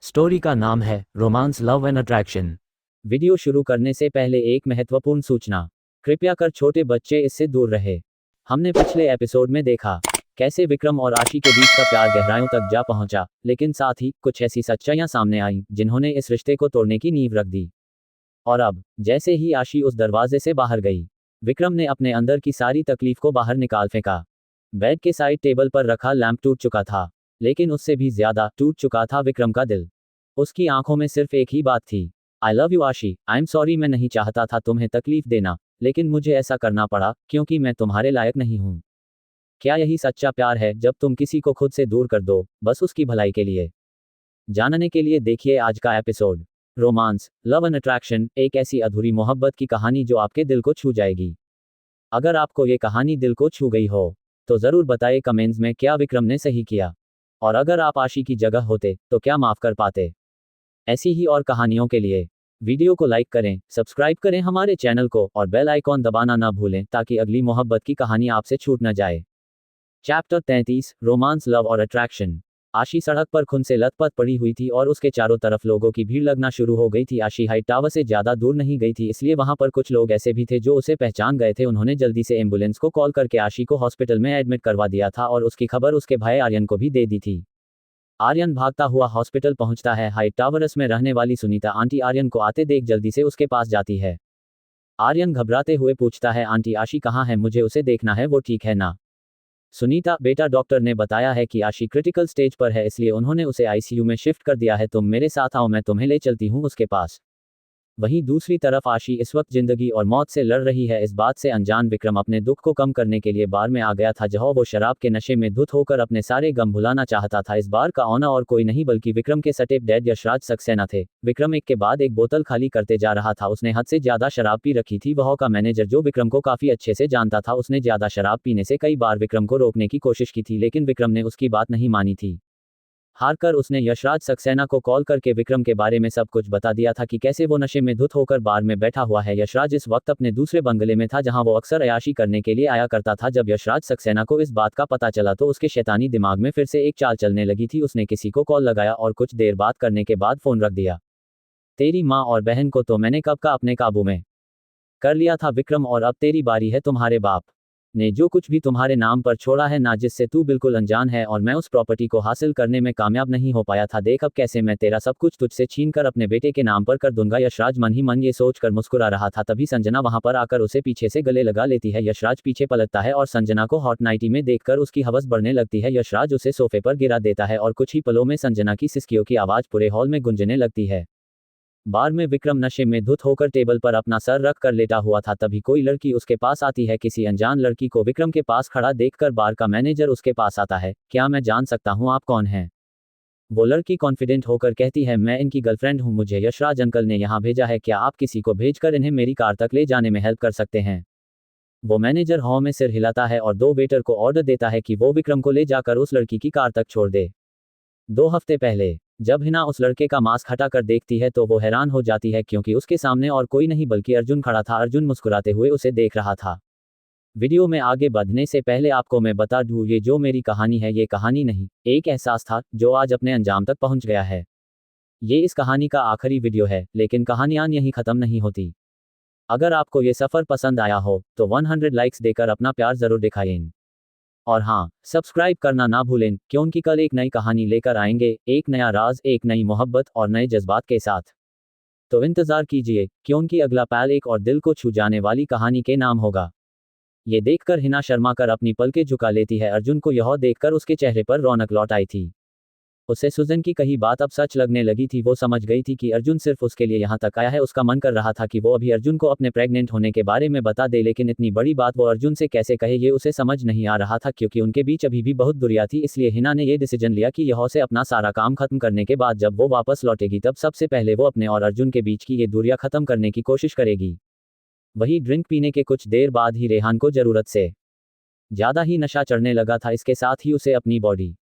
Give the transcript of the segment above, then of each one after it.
Story का नाम है romance love and attraction. Video शुरू करने से पहले एक महत्वपूर्ण सूचना, कृपया कर छोटे बच्चे इससे दूर रहे। हमने पिछले एपिसोड में देखा कैसे विक्रम और आशी के बीच का प्यार गहराइयों तक जा पहुंचा, लेकिन साथ ही कुछ ऐसी सच्चाइयां सामने आईं जिन्होंने इस रिश्ते को तोड़ने की नींव रख दी। और अब जैसे ही आशी उस दरवाजे से बाहर गई, विक्रम ने अपने अंदर की सारी तकलीफ को बाहर निकाल फेंका। बेड के साइड टेबल पर रखा लैंप टूट चुका था, लेकिन उससे भी ज्यादा टूट चुका था विक्रम का दिल। उसकी आंखों में सिर्फ एक ही बात थी, आई लव यू आशी, आई एम सॉरी, मैं नहीं चाहता था तुम्हें तकलीफ देना, लेकिन मुझे ऐसा करना पड़ा क्योंकि मैं तुम्हारे लायक नहीं हूं। क्या यही सच्चा प्यार है, जब तुम किसी को खुद से दूर कर दो, बस उसकी भलाई के लिए? जानने के लिए देखिए आज का episode. Romance love and attraction, एक ऐसी अधूरी मोहब्बत की कहानी जो आपके दिल को छू जाएगी। अगर आपको ये कहानी दिल को छू गई हो तो जरूर बताइए कमेंट्स में क्या विक्रम ने सही किया, और अगर आप आशी की जगह होते तो क्या माफ कर पाते। ऐसी ही और कहानियों के लिए वीडियो को लाइक करें, सब्सक्राइब करें हमारे चैनल को और बेल आइकॉन दबाना ना भूलें ताकि अगली मोहब्बत की कहानी आपसे छूट न जाए। चैप्टर 33, रोमांस लव और अट्रैक्शन। आशी सड़क पर खून से लथपथ पड़ी हुई थी और उसके चारों तरफ लोगों की भीड़ लगना शुरू हो गई थी। आशी हाइट टावर से ज्यादा दूर नहीं गई थी, इसलिए वहां पर कुछ लोग ऐसे भी थे जो उसे पहचान गए थे। उन्होंने जल्दी से एम्बुलेंस को कॉल करके आशी को हॉस्पिटल में एडमिट करवा दिया था और उसकी खबर उसके भाई आर्यन को भी दे दी थी। आर्यन भागता हुआ हॉस्पिटल पहुंचता है। हाइट टावर्स में रहने वाली सुनीता आंटी आर्यन को आते देख जल्दी से उसके पास जाती है। आर्यन घबराते हुए पूछता है, आंटी आशी कहाँ है, मुझे उसे देखना है, वो ठीक है ना? सुनीता, बेटा डॉक्टर ने बताया है कि आशी क्रिटिकल स्टेज पर है, इसलिए उन्होंने उसे आईसीयू में शिफ्ट कर दिया है। तुम मेरे साथ आओ, मैं तुम्हें ले चलती हूँ उसके पास। वहीं दूसरी तरफ आशी इस वक्त जिंदगी और मौत से लड़ रही है। इस बात से अनजान विक्रम अपने दुख को कम करने के लिए बार में आ गया था, जहां वो शराब के नशे में धुत होकर अपने सारे गम भुलाना चाहता था। इस बार का ऑनर और कोई नहीं बल्कि विक्रम के सटेप डैड यशराज सक्सेना थे। विक्रम एक के बाद एक बोतल खाली करते जा रहा था। उसने हद से ज्यादा शराब पी रखी थी। वह का मैनेजर, जो विक्रम को काफी अच्छे से जानता था, उसने ज्यादा शराब पीने से कई बार विक्रम को रोकने की कोशिश की थी, लेकिन विक्रम ने उसकी बात नहीं मानी थी। हारकर उसने यशराज सक्सेना को कॉल करके विक्रम के बारे में सब कुछ बता दिया था कि कैसे वो नशे में धुत होकर बार में बैठा हुआ है। यशराज इस वक्त अपने दूसरे बंगले में था, जहां वो अक्सर अयाशी करने के लिए आया करता था। जब यशराज सक्सेना को इस बात का पता चला तो उसके शैतानी दिमाग में फिर से एक चाल चलने लगी थी। उसने किसी को कॉल लगाया और कुछ देर बात करने के बाद फोन रख दिया। तेरी माँ और बहन को तो मैंने कब का अपने काबू में कर लिया था विक्रम, और अब तेरी बारी है। तुम्हारे बाप ने जो कुछ भी तुम्हारे नाम पर छोड़ा है ना, जिससे तू बिल्कुल अनजान है, और मैं उस प्रॉपर्टी को हासिल करने में कामयाब नहीं हो पाया था। देख अब कैसे मैं तेरा सब कुछ तुझसे छीन कर अपने बेटे के नाम पर कर दूंगा। यशराज मन ही मन ये सोचकर मुस्कुरा रहा था, तभी संजना वहां पर आकर उसे पीछे से गले लगा लेती है। यशराज पीछे पलटता है और संजना को हॉट नाइटी में देखकर उसकी हवस बढ़ने लगती है। यशराज उसे सोफे पर गिरा देता है और कुछ ही पलों में संजना की सिसकियों की आवाज पूरे हॉल में गूंजने लगती है। बार में विक्रम नशे में धुत होकर टेबल पर अपना सर रख कर लेटा हुआ था। तभी कोई लड़की उसके पास आती है। किसी अनजान लड़की को विक्रम के पास खड़ा देखकर बार का मैनेजर उसके पास आता है। क्या मैं जान सकता हूँ आप कौन हैं? वो लड़की कॉन्फिडेंट होकर कहती है, मैं इनकी गर्लफ्रेंड हूँ, मुझे यशराज अंकल ने यहाँ भेजा है। क्या आप किसी को भेजकर इन्हें मेरी कार तक ले जाने में हेल्प कर सकते हैं? वो मैनेजर हॉ में सिर हिलाता है और दो वेटर को ऑर्डर देता है कि वो विक्रम को ले जाकर उस लड़की की कार तक छोड़ दे। 2 हफ्ते पहले जब हिना उस लड़के का मास्क हटाकर देखती है तो वो हैरान हो जाती है, क्योंकि उसके सामने और कोई नहीं बल्कि अर्जुन खड़ा था। अर्जुन मुस्कुराते हुए उसे देख रहा था। वीडियो में आगे बढ़ने से पहले आपको मैं बता दूं, ये जो मेरी कहानी है ये कहानी नहीं, एक एहसास था जो आज अपने अंजाम तक पहुंच गया है। ये इस कहानी का आखिरी वीडियो है, लेकिन कहानियां यहीं खत्म नहीं होती। अगर आपको ये सफर पसंद आया हो तो 100 लाइक्स देकर अपना प्यार जरूर दिखाएं। और हाँ, सब्सक्राइब करना ना भूलें, क्योंकि कल एक नई कहानी लेकर आएंगे, एक नया राज, एक नई मोहब्बत और नए जज्बात के साथ। तो इंतजार कीजिए, क्योंकि अगला पैल एक और दिल को छू जाने वाली कहानी के नाम होगा। ये देखकर हिना शर्मा कर अपनी पलकें झुका लेती है। अर्जुन को यह देखकर उसके चेहरे पर रौनक लौट आई थी। उसे सुजन की कही बात अब सच लगने लगी थी। वो समझ गई थी कि अर्जुन सिर्फ उसके लिए यहाँ तक आया है। उसका मन कर रहा था कि वो अभी अर्जुन को अपने प्रेग्नेंट होने के बारे में बता दे, लेकिन इतनी बड़ी बात वो अर्जुन से कैसे कहे ये उसे समझ नहीं आ रहा था, क्योंकि उनके बीच अभी भी बहुत दूरियां थी। इसलिए हिना ने ये डिसीजन लिया कि यह से अपना सारा काम खत्म करने के बाद जब वो वापस लौटेगी तब सबसे पहले वो अपने और अर्जुन के बीच की ये दूरियां खत्म करने की कोशिश करेगी। वही ड्रिंक पीने के कुछ देर बाद ही रेहान को जरूरत से ज्यादा ही नशा चढ़ने लगा था। इसके साथ ही उसे अपनी बॉडी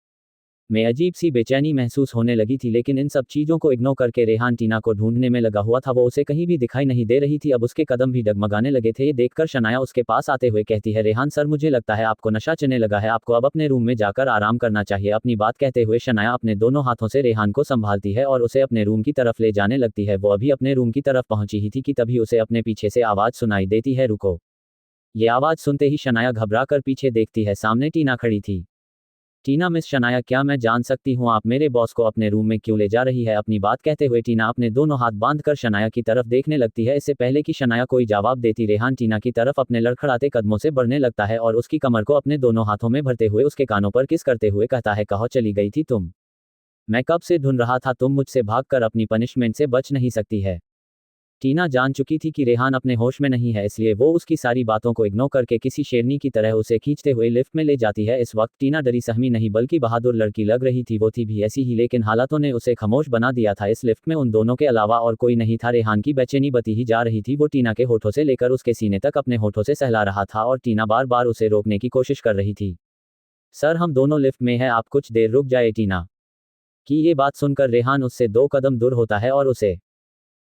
में अजीब सी बेचैनी महसूस होने लगी थी, लेकिन इन सब चीज़ों को इग्नोर करके रेहान टीना को ढूंढने में लगा हुआ था। वो उसे कहीं भी दिखाई नहीं दे रही थी। अब उसके कदम भी डगमगाने लगे थे। ये देखकर शनाया उसके पास आते हुए कहती है, रेहान सर, मुझे लगता है आपको नशा चढ़ने लगा है। आपको अब अपने रूम में जाकर आराम करना चाहिए। अपनी बात कहते हुए शनाया अपने दोनों हाथों से रेहान को संभालती है और उसे अपने रूम की तरफ ले जाने लगती है। वो अभी अपने रूम की तरफ पहुंची ही थी कि तभी उसे अपने पीछे से आवाज़ सुनाई देती है, रुको। ये आवाज़ सुनते ही शनाया घबरा कर पीछे देखती है। सामने टीना खड़ी थी। टीना, मिस शनाया, क्या मैं जान सकती हूँ आप मेरे बॉस को अपने रूम में क्यों ले जा रही है? अपनी बात कहते हुए टीना अपने दोनों हाथ बांधकर शनाया की तरफ देखने लगती है। इससे पहले कि शनाया कोई जवाब देती, रेहान टीना की तरफ अपने लड़खड़ाते कदमों से बढ़ने लगता है और उसकी कमर को अपने दोनों हाथों में भरते हुए उसके कानों पर किस करते हुए कहता है, कहाँ चली गई थी तुम? मैं कब से ढूंढ रहा था, तुम मुझसे भागकर अपनी पनिशमेंट से बच नहीं सकती है। टीना जान चुकी थी कि रेहान अपने होश में नहीं है, इसलिए वो उसकी सारी बातों को इग्नोर करके किसी शेरनी की तरह उसे खींचते हुए लिफ्ट में ले जाती है। इस वक्त टीना डरी सहमी नहीं बल्कि बहादुर लड़की लग रही थी। वो थी भी ऐसी ही, लेकिन हालातों ने उसे खामोश बना दिया था। इस लिफ्ट में उन दोनों के अलावा और कोई नहीं था। रेहान की बेचैनी बती ही जा रही थी। वो टीना के होठों से लेकर उसके सीने तक अपने होठों से सहला रहा था और टीना बार बार उसे रोकने की कोशिश कर रही थी। सर, हम दोनों लिफ्ट में हैं, आप कुछ देर रुक जाए। टीना की ये बात सुनकर रेहान उससे 2 कदम दूर होता है और उसे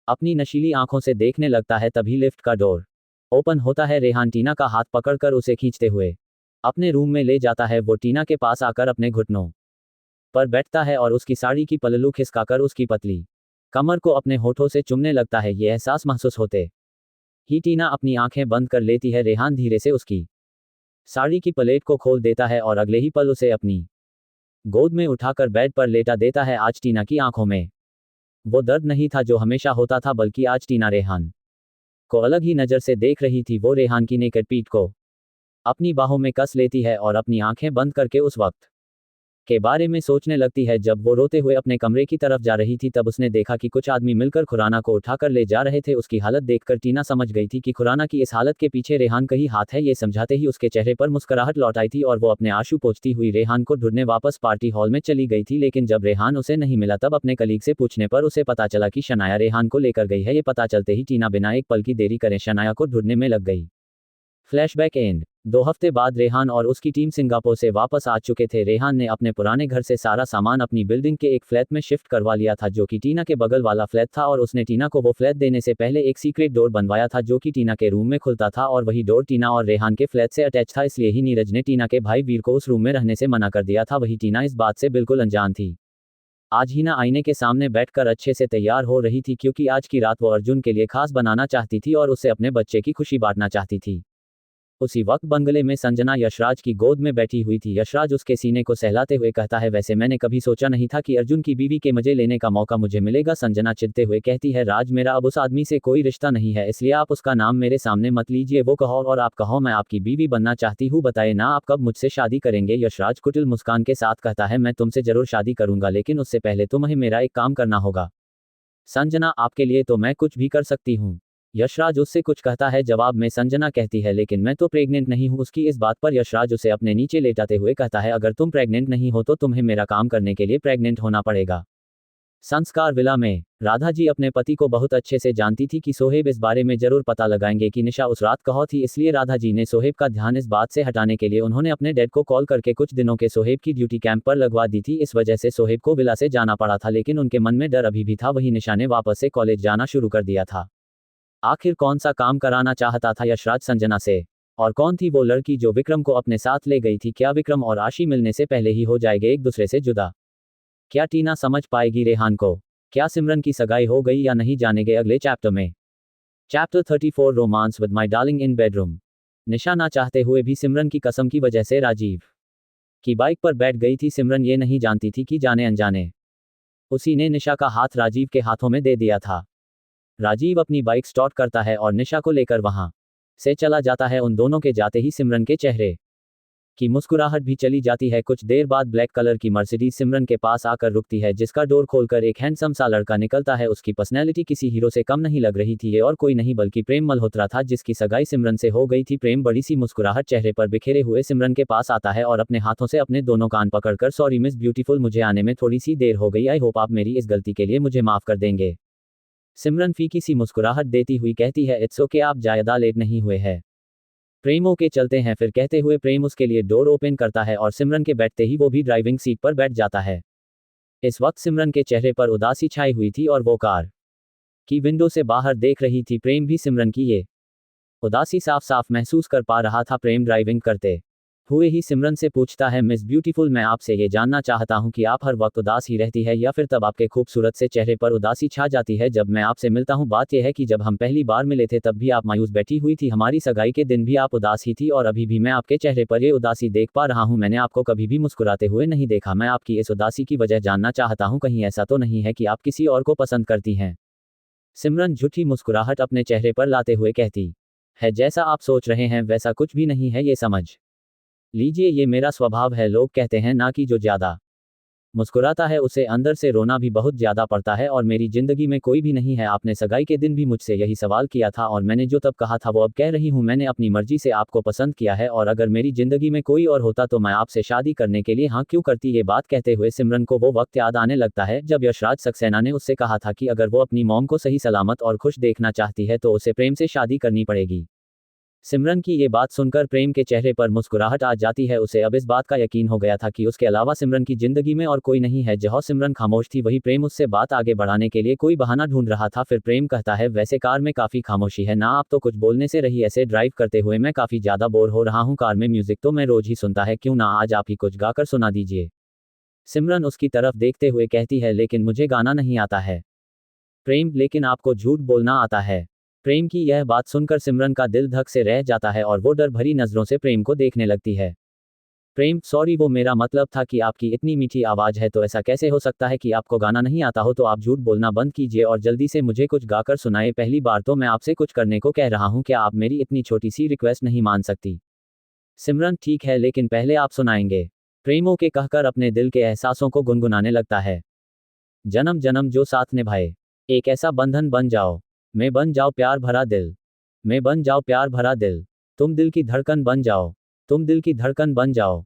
अपनी नशीली आंखों से देखने लगता है। तभी लिफ्ट का डोर ओपन होता है। रेहान टीना का हाथ पकड़कर उसे खींचते हुए अपने रूम में ले जाता है। वो टीना के पास आकर अपने घुटनों पर बैठता है और उसकी साड़ी की पल्लू खिसकाकर उसकी पतली कमर को अपने होठों से चूमने लगता है। ये एहसास महसूस होते ही टीना अपनी आंखें बंद कर लेती है। रेहान धीरे से उसकी साड़ी की प्लेट को खोल देता है और अगले ही पल उसे अपनी गोद में उठाकर बेड पर लेटा देता है। आज टीना की आंखों में वो दर्द नहीं था जो हमेशा होता था, बल्कि आज टीना रेहान को अलग ही नज़र से देख रही थी। वो रेहान की नेकेड पीठ को अपनी बाहों में कस लेती है और अपनी आंखें बंद करके उस वक्त के बारे में सोचने लगती है जब वो रोते हुए अपने कमरे की तरफ जा रही थी। तब उसने देखा कि कुछ आदमी मिलकर खुराना को उठाकर ले जा रहे थे। उसकी हालत देखकर टीना समझ गई थी कि खुराना की इस हालत के पीछे रेहान का ही हाथ है। ये समझाते ही उसके चेहरे पर मुस्कुराहट लौट आई थी और वो अपने आंसू पोंछती हुई रेहान को ढूंढने वापस पार्टी हॉल में चली गई थी। लेकिन जब रेहान उसे नहीं मिला तब अपने कलीग से पूछने पर उसे पता चला कि शनाया रेहान को लेकर गई है। ये पता चलते ही टीना बिना एक पल की देरी करे शनाया को ढूंढने में लग गई। फ्लैशबैक एंड 2 हफ्ते बाद रेहान और उसकी टीम सिंगापुर से वापस आ चुके थे। रेहान ने अपने पुराने घर से सारा सामान अपनी बिल्डिंग के एक फ्लैट में शिफ्ट करवा लिया था, जो कि टीना के बगल वाला फ्लैट था। और उसने टीना को वो फ्लैट देने से पहले एक सीक्रेट डोर बनवाया था जो कि टीना के रूम में खुलता था और वही डोर टीना और रेहान के फ्लैट से अटैच था। इसलिए ही नीरज ने टीना के भाई वीर को उस रूम में रहने से मना कर दिया था। वही टीना इस बात से बिल्कुल अनजान थी। आज हीना आईने के सामने बैठकर अच्छे से तैयार हो रही थी, क्योंकि आज की रात वो अर्जुन के लिए खास बनाना चाहती थी और उससे अपने बच्चे की खुशी बांटना चाहती थी। उसी वक्त बंगले में संजना यशराज की गोद में बैठी हुई थी। यशराज उसके सीने को सहलाते हुए कहता है, वैसे मैंने कभी सोचा नहीं था कि अर्जुन की बीवी के मजे लेने का मौका मुझे मिलेगा। संजना चिढ़ते हुए कहती है, राज, मेरा अब उस आदमी से कोई रिश्ता नहीं है, इसलिए आप उसका नाम मेरे सामने मत लीजिए। वो कहो और आप कहो, मैं आपकी बीवी बनना चाहती हूँ। बताए ना आप कब मुझसे शादी करेंगे? यशराज कुटिल मुस्कान के साथ कहता है, मैं तुमसे जरूर शादी करूंगा, लेकिन उससे पहले तुम्हें मेरा एक काम करना होगा। संजना, आपके लिए तो मैं कुछ भी कर सकती हूँ। यशराज उससे कुछ कहता है। जवाब में संजना कहती है, लेकिन मैं तो प्रेग्नेंट नहीं हूँ। उसकी इस बात पर यशराज उसे अपने नीचे लेटाते हुए कहता है, अगर तुम प्रेग्नेंट नहीं हो तो तुम्हें मेरा काम करने के लिए प्रेग्नेंट होना पड़ेगा। संस्कार विला में राधा जी अपने पति को बहुत अच्छे से जानती थी कि सोहेब इस बारे में जरूर पता लगाएंगे कि निशा उस रात कहाँ थी। इसलिए राधा जी ने सोहेब का ध्यान इस बात से हटाने के लिए उन्होंने अपने डैड को कॉल करके कुछ दिनों के सोहेब की ड्यूटी कैंप पर लगवा दी थी। इस वजह से सोहेब को विला से जाना पड़ा था, लेकिन उनके मन में डर अभी भी था। वही निशा ने वापस से कॉलेज जाना शुरू कर दिया था। आखिर कौन सा काम कराना चाहता था यशराज संजना से? और कौन थी वो लड़की जो विक्रम को अपने साथ ले गई थी? क्या विक्रम और आशी मिलने से पहले ही हो जाएंगे एक दूसरे से जुदा? क्या टीना समझ पाएगी रेहान को? क्या सिमरन की सगाई हो गई या नहीं, जानेंगे अगले चैप्टर में। Chapter 34 romance with my darling in bedroom. Nisha ना चाहते हुए भी सिमरन की कसम की वजह से राजीव की बाइक पर बैठ गई थी। सिमरन ये नहीं जानती थी कि जाने अनजाने उसी ने निशा का हाथ राजीव के हाथों में दे दिया था। राजीव अपनी बाइक स्टार्ट करता है और निशा को लेकर वहां से चला जाता है। उन दोनों के जाते ही सिमरन के चेहरे की मुस्कुराहट भी चली जाती है। कुछ देर बाद ब्लैक कलर की मर्सिडीज सिमरन के पास आकर रुकती है, जिसका डोर खोलकर एक हैंडसम सा लड़का निकलता है। उसकी पर्सनैलिटी किसी हीरो से कम नहीं लग रही थी। ये और कोई नहीं बल्कि प्रेम मल्होत्रा था, जिसकी सगाई सिमरन से हो गई थी। प्रेम बड़ी सी मुस्कुराहट चेहरे पर बिखेरे हुए सिमरन के पास आता है और अपने हाथों से अपने दोनों कान पकड़कर, सॉरी मिस ब्यूटीफुल, मुझे आने में थोड़ी सी देर हो गई। आई होप आप मेरी इस गलती के लिए मुझे माफ कर देंगे। सिमरन फीकी सी मुस्कुराहट देती हुई कहती है, इट्स ओके, आप ज्यादा लेट नहीं हुए हैं। प्रेम ओके चलते हैं फिर कहते हुए प्रेम उसके लिए डोर ओपन करता है और सिमरन के बैठते ही वो भी ड्राइविंग सीट पर बैठ जाता है। इस वक्त सिमरन के चेहरे पर उदासी छाई हुई थी और वो कार की विंडो से बाहर देख रही थी। प्रेम भी सिमरन की ये उदासी साफ साफ महसूस कर पा रहा था। प्रेम ड्राइविंग करते हुए ही सिमरन से पूछता है, मिस ब्यूटीफुल, मैं आपसे ये जानना चाहता हूँ कि आप हर वक्त उदास ही रहती है या फिर तब आपके खूबसूरत से चेहरे पर उदासी छा जाती है जब मैं आपसे मिलता हूँ। बात यह है कि जब हम पहली बार मिले थे तब भी आप मायूस बैठी हुई थी, हमारी सगाई के दिन भी आप उदास ही थी और अभी भी मैं आपके चेहरे पर ये उदासी देख पा रहा हूँ। मैंने आपको कभी भी मुस्कुराते हुए नहीं देखा। मैं आपकी इस उदासी की वजह जानना चाहता हूँ, कहीं ऐसा तो नहीं है कि आप किसी और को पसंद करती हैं। सिमरन झूठी मुस्कुराहट अपने चेहरे पर लाते हुए कहती है, जैसा आप सोच रहे हैं वैसा कुछ भी नहीं है, ये समझ लीजिए ये मेरा स्वभाव है। लोग कहते हैं ना कि जो ज्यादा मुस्कुराता है उसे अंदर से रोना भी बहुत ज्यादा पड़ता है और मेरी जिंदगी में कोई भी नहीं है। आपने सगाई के दिन भी मुझसे यही सवाल किया था और मैंने जो तब कहा था वो अब कह रही हूँ। मैंने अपनी मर्जी से आपको पसंद किया है और अगर मेरी जिंदगी में कोई और होता तो मैं आपसे शादी करने के लिए हाँ क्यों करती। ये बात कहते हुए सिमरन को वो वक्त याद आने लगता है जब यशराज सक्सेना ने उससे कहा था कि अगर वो अपनी मॉम को सही सलामत और खुश देखना चाहती है तो उसे प्रेम से शादी करनी पड़ेगी। सिमरन की ये बात सुनकर प्रेम के चेहरे पर मुस्कुराहट आ जाती है। उसे अब इस बात का यकीन हो गया था कि उसके अलावा सिमरन की जिंदगी में और कोई नहीं है। जहाँ सिमरन खामोश थी वही प्रेम उससे बात आगे बढ़ाने के लिए कोई बहाना ढूंढ रहा था। फिर प्रेम कहता है, वैसे कार में काफी खामोशी है ना, आप तो कुछ बोलने से रही। ऐसे ड्राइव करते हुए मैं काफी ज्यादा बोर हो रहा हूँ, कार में म्यूजिक तो मैं रोज ही सुनता है, क्यों ना आज आप ही कुछ गाकर सुना दीजिए। सिमरन उसकी तरफ देखते हुए कहती है, लेकिन मुझे गाना नहीं आता है। प्रेम, लेकिन आपको झूठ बोलना आता है। प्रेम की यह बात सुनकर सिमरन का दिल धक से रह जाता है और वो डर भरी नजरों से प्रेम को देखने लगती है। प्रेम, सॉरी, वो मेरा मतलब था कि आपकी इतनी मीठी आवाज है तो ऐसा कैसे हो सकता है कि आपको गाना नहीं आता हो। तो आप झूठ बोलना बंद कीजिए और जल्दी से मुझे कुछ गाकर सुनाए। पहली बार तो मैं आपसे कुछ करने को कह रहा हूँ, क्या आप मेरी इतनी छोटी सी रिक्वेस्ट नहीं मान सकती। सिमरन, ठीक है, लेकिन पहले आप सुनाएंगे। प्रेमों के कहकर अपने दिल के एहसासों को गुनगुनाने लगता है। जन्म जन्म जो साथ निभाए, एक ऐसा बंधन बन जाओ, मैं बन जाओ प्यार भरा दिल, मैं बन जाओ प्यार भरा दिल, तुम दिल की धड़कन बन जाओ, तुम दिल की धड़कन बन जाओ।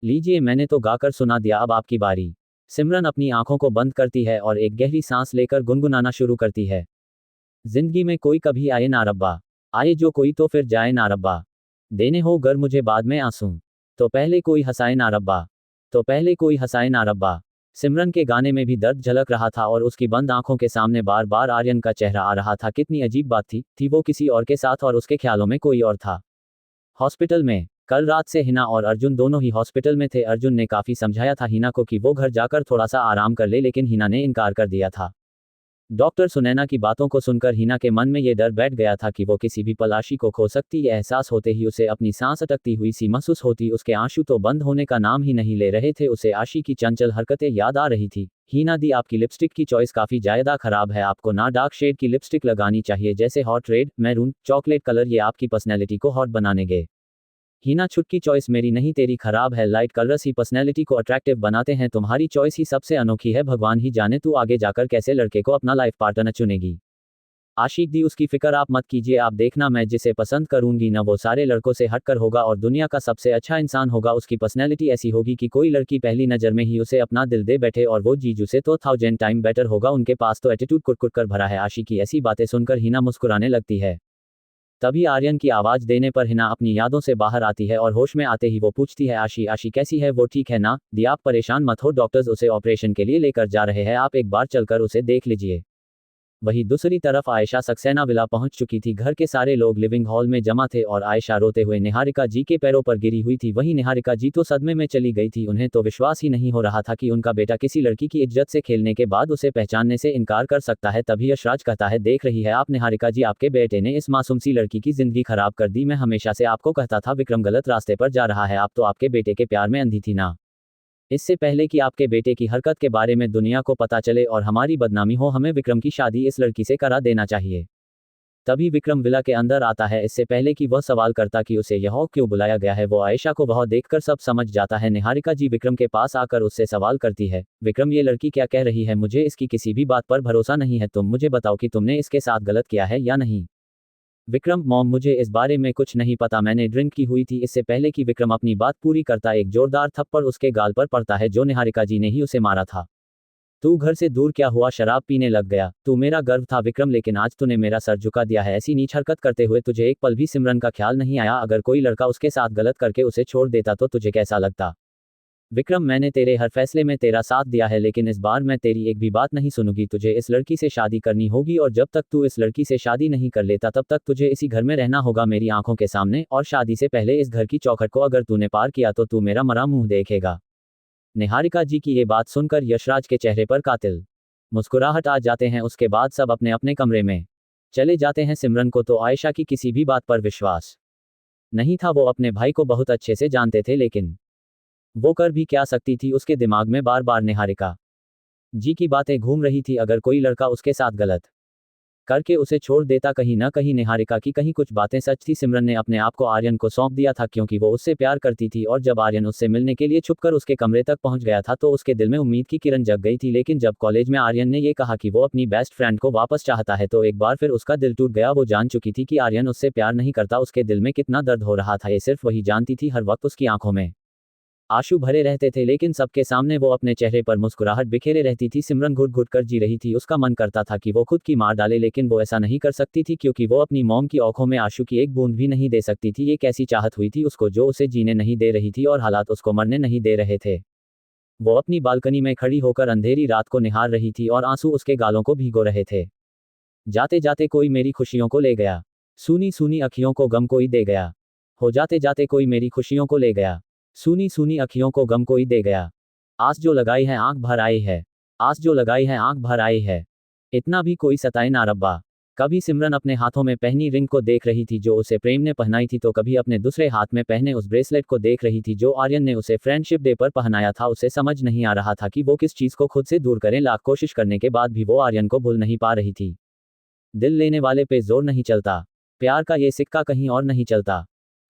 लीजिए, मैंने तो गाकर सुना दिया, अब आपकी बारी। सिमरन अपनी आंखों को बंद करती है और एक गहरी सांस लेकर गुनगुनाना शुरू करती है। जिंदगी में कोई कभी आए ना रब्बा, आए जो कोई तो फिर जाए ना रब्बा, देने हो गर मुझे बाद में आंसू, तो पहले कोई हंसाए ना रब्बा, तो पहले कोई हंसाए ना रब्बा। सिमरन के गाने में भी दर्द झलक रहा था और उसकी बंद आंखों के सामने बार बार आर्यन का चेहरा आ रहा था। कितनी अजीब बात थी वो किसी और के साथ और उसके ख्यालों में कोई और था। हॉस्पिटल में कल रात से हिना और अर्जुन दोनों ही हॉस्पिटल में थे। अर्जुन ने काफी समझाया था हिना को कि वो घर जाकर थोड़ा सा आराम कर ले, लेकिन हिना ने इनकार कर दिया था। डॉक्टर सुनैना की बातों को सुनकर हिना के मन में ये डर बैठ गया था कि वो किसी भी पल आशी को खो सकती। यह एहसास होते ही उसे अपनी सांस अटकती हुई सी महसूस होती। उसके आंसू तो बंद होने का नाम ही नहीं ले रहे थे। उसे आशी की चंचल हरकतें याद आ रही थी। हिना दी, आपकी लिपस्टिक की चॉइस काफी ज्यादा खराब है, आपको ना डार्क शेड की लिपस्टिक लगानी चाहिए, जैसे hot red, maroon, chocolate colour, ये आपकी पर्सनैलिटी को हॉट बनाने गे। हिना, छुटकी चॉइस मेरी नहीं तेरी खराब है, लाइट कलर्स ही पर्सनैलिटी को अट्रैक्टिव बनाते हैं, तुम्हारी चॉइस ही सबसे अनोखी है, भगवान ही जाने तू आगे जाकर कैसे लड़के को अपना लाइफ पार्टनर चुनेगी। आशिक दी, उसकी फिक्र आप मत कीजिए, आप देखना मैं जिसे पसंद करूंगी ना वो सारे लड़कों से हटकर होगा और दुनिया का सबसे अच्छा इंसान होगा। उसकी पर्सनैलिटी ऐसी होगी कि कोई लड़की पहली नजर में ही उसे अपना दिल दे बैठे और वो जीजू से तो 1000 टाइम बेटर होगा, उनके पास तो एटीट्यूड कुट कर भरा है। आशिक की ऐसी बातें सुनकर हिना मुस्कुराने लगती है। तभी आर्यन की आवाज देने पर हिना अपनी यादों से बाहर आती है और होश में आते ही वो पूछती है, आशी आशी कैसी है वो, ठीक है ना दी, आप परेशान मत हो, डॉक्टर्स उसे ऑपरेशन के लिए लेकर जा रहे हैं, आप एक बार चलकर उसे देख लीजिए। वहीं दूसरी तरफ आयशा सक्सेना विला पहुंच चुकी थी। घर के सारे लोग लिविंग हॉल में जमा थे और आयशा रोते हुए निहारिका जी के पैरों पर गिरी हुई थी। वहीं निहारिका जी तो सदमे में चली गई थी। उन्हें तो विश्वास ही नहीं हो रहा था कि उनका बेटा किसी लड़की की इज्जत से खेलने के बाद उसे पहचानने से इनकार कर सकता है। तभी यशराज कहता है, देख रही है आप निहारिका जी, आपके बेटे ने इस मासूम सी लड़की की जिंदगी खराब कर दी। मैं हमेशा से आपको कहता था विक्रम गलत रास्ते पर जा रहा है, आप तो आपके बेटे के प्यार में अंधी थी ना। इससे पहले कि आपके बेटे की हरकत के बारे में दुनिया को पता चले और हमारी बदनामी हो, हमें विक्रम की शादी इस लड़की से करा देना चाहिए। तभी विक्रम विला के अंदर आता है। इससे पहले कि वह सवाल करता कि उसे यहाँ क्यों बुलाया गया है, वो आयशा को वह देखकर सब समझ जाता है। निहारिका जी विक्रम के पास आकर उससे सवाल करती है, विक्रम ये लड़की क्या कह रही है, मुझे इसकी किसी भी बात पर भरोसा नहीं है, तुम मुझे बताओ कि तुमने इसके साथ गलत किया है या नहीं। विक्रम, मॉम मुझे इस बारे में कुछ नहीं पता, मैंने ड्रिंक की हुई थी। इससे पहले कि विक्रम अपनी बात पूरी करता एक जोरदार थप्पड़ उसके गाल पर पड़ता है जो निहारिका जी ने ही उसे मारा था। तू घर से दूर क्या हुआ, शराब पीने लग गया? तू मेरा गर्व था विक्रम, लेकिन आज तूने मेरा सर झुका दिया है। ऐसी नीच हरकत करते हुए तुझे एक पल भी सिमरन का ख्याल नहीं आया? अगर कोई लड़का उसके साथ गलत करके उसे छोड़ देता तो तुझे कैसा लगता? विक्रम, मैंने तेरे हर फैसले में तेरा साथ दिया है, लेकिन इस बार मैं तेरी एक भी बात नहीं सुनूंगी। तुझे इस लड़की से शादी करनी होगी, और जब तक तू इस लड़की से शादी नहीं कर लेता तब तक तुझे इसी घर में रहना होगा, मेरी आंखों के सामने। और शादी से पहले इस घर की चौखट को अगर तूने पार किया तो तू मेरा मरा मुंह देखेगा। निहारिका जी की ये बात सुनकर यशराज के चेहरे पर कातिल मुस्कुराहट आ जाते हैं। उसके बाद सब अपने अपने कमरे में चले जाते हैं। सिमरन को तो आयशा की किसी भी बात पर विश्वास नहीं था। वो अपने भाई को बहुत अच्छे से जानते थे, लेकिन वो कर भी क्या सकती थी? उसके दिमाग में बार बार निहारिका जी की बातें घूम रही थी। अगर कोई लड़का उसके साथ गलत करके उसे छोड़ देता, कहीं ना कहीं निहारिका की कहीं कुछ बातें सच थी। सिमरन ने अपने आप को आर्यन को सौंप दिया था, क्योंकि वो उससे प्यार करती थी। और जब आर्यन उससे मिलने के लिए छुपकर उसके कमरे तक पहुंच गया था तो उसके दिल में उम्मीद की किरण जग गई थी। लेकिन जब कॉलेज में आर्यन ने ये कहा कि वो अपनी बेस्ट फ्रेंड को वापस चाहता है तो एक बार फिर उसका दिल टूट गया। वो जान चुकी थी कि आर्यन उससे प्यार नहीं करता। उसके दिल में कितना दर्द हो रहा था ये सिर्फ वही जानती थी। हर वक्त उसकी आंखों में आंसू भरे रहते थे, लेकिन सबके सामने वो अपने चेहरे पर मुस्कुराहट बिखेरे रहती थी। सिमरन घुट घुट कर जी रही थी। उसका मन करता था कि वो खुद की मार डाले, लेकिन वो ऐसा नहीं कर सकती थी, क्योंकि वो अपनी मॉम की आंखों में आंसू की एक बूंद भी नहीं दे सकती थी। ये कैसी चाहत हुई थी उसको, जो उसे जीने नहीं दे रही थी और हालात उसको मरने नहीं दे रहे थे। वो अपनी बालकनी में खड़ी होकर अंधेरी रात को निहार रही थी और आंसू उसके गालों को भिगो रहे थे। जाते जाते कोई मेरी खुशियों को ले गया, सूनी सूनी अखियों को गम कोई दे गया। हो जाते जाते कोई मेरी खुशियों को ले गया, सूनी सूनी अखियों को गम कोई दे गया। आस जो लगाई है आंख भर आई है, आस जो लगाई है आंख भर आई है। इतना भी कोई सताए ना रब्बा। कभी सिमरन अपने हाथों में पहनी रिंग को देख रही थी जो उसे प्रेम ने पहनाई थी, तो कभी अपने दूसरे हाथ में पहने उस ब्रेसलेट को देख रही थी जो आर्यन ने उसे फ्रेंडशिप डे पर पहनाया था। उसे समझ नहीं आ रहा था कि वो किस चीज को खुद से दूर करे। लाख कोशिश करने के बाद भी वो आर्यन को भूल नहीं पा रही थी। दिल लेने वाले पे जोर नहीं चलता, प्यार का ये सिक्का कहीं और नहीं चलता।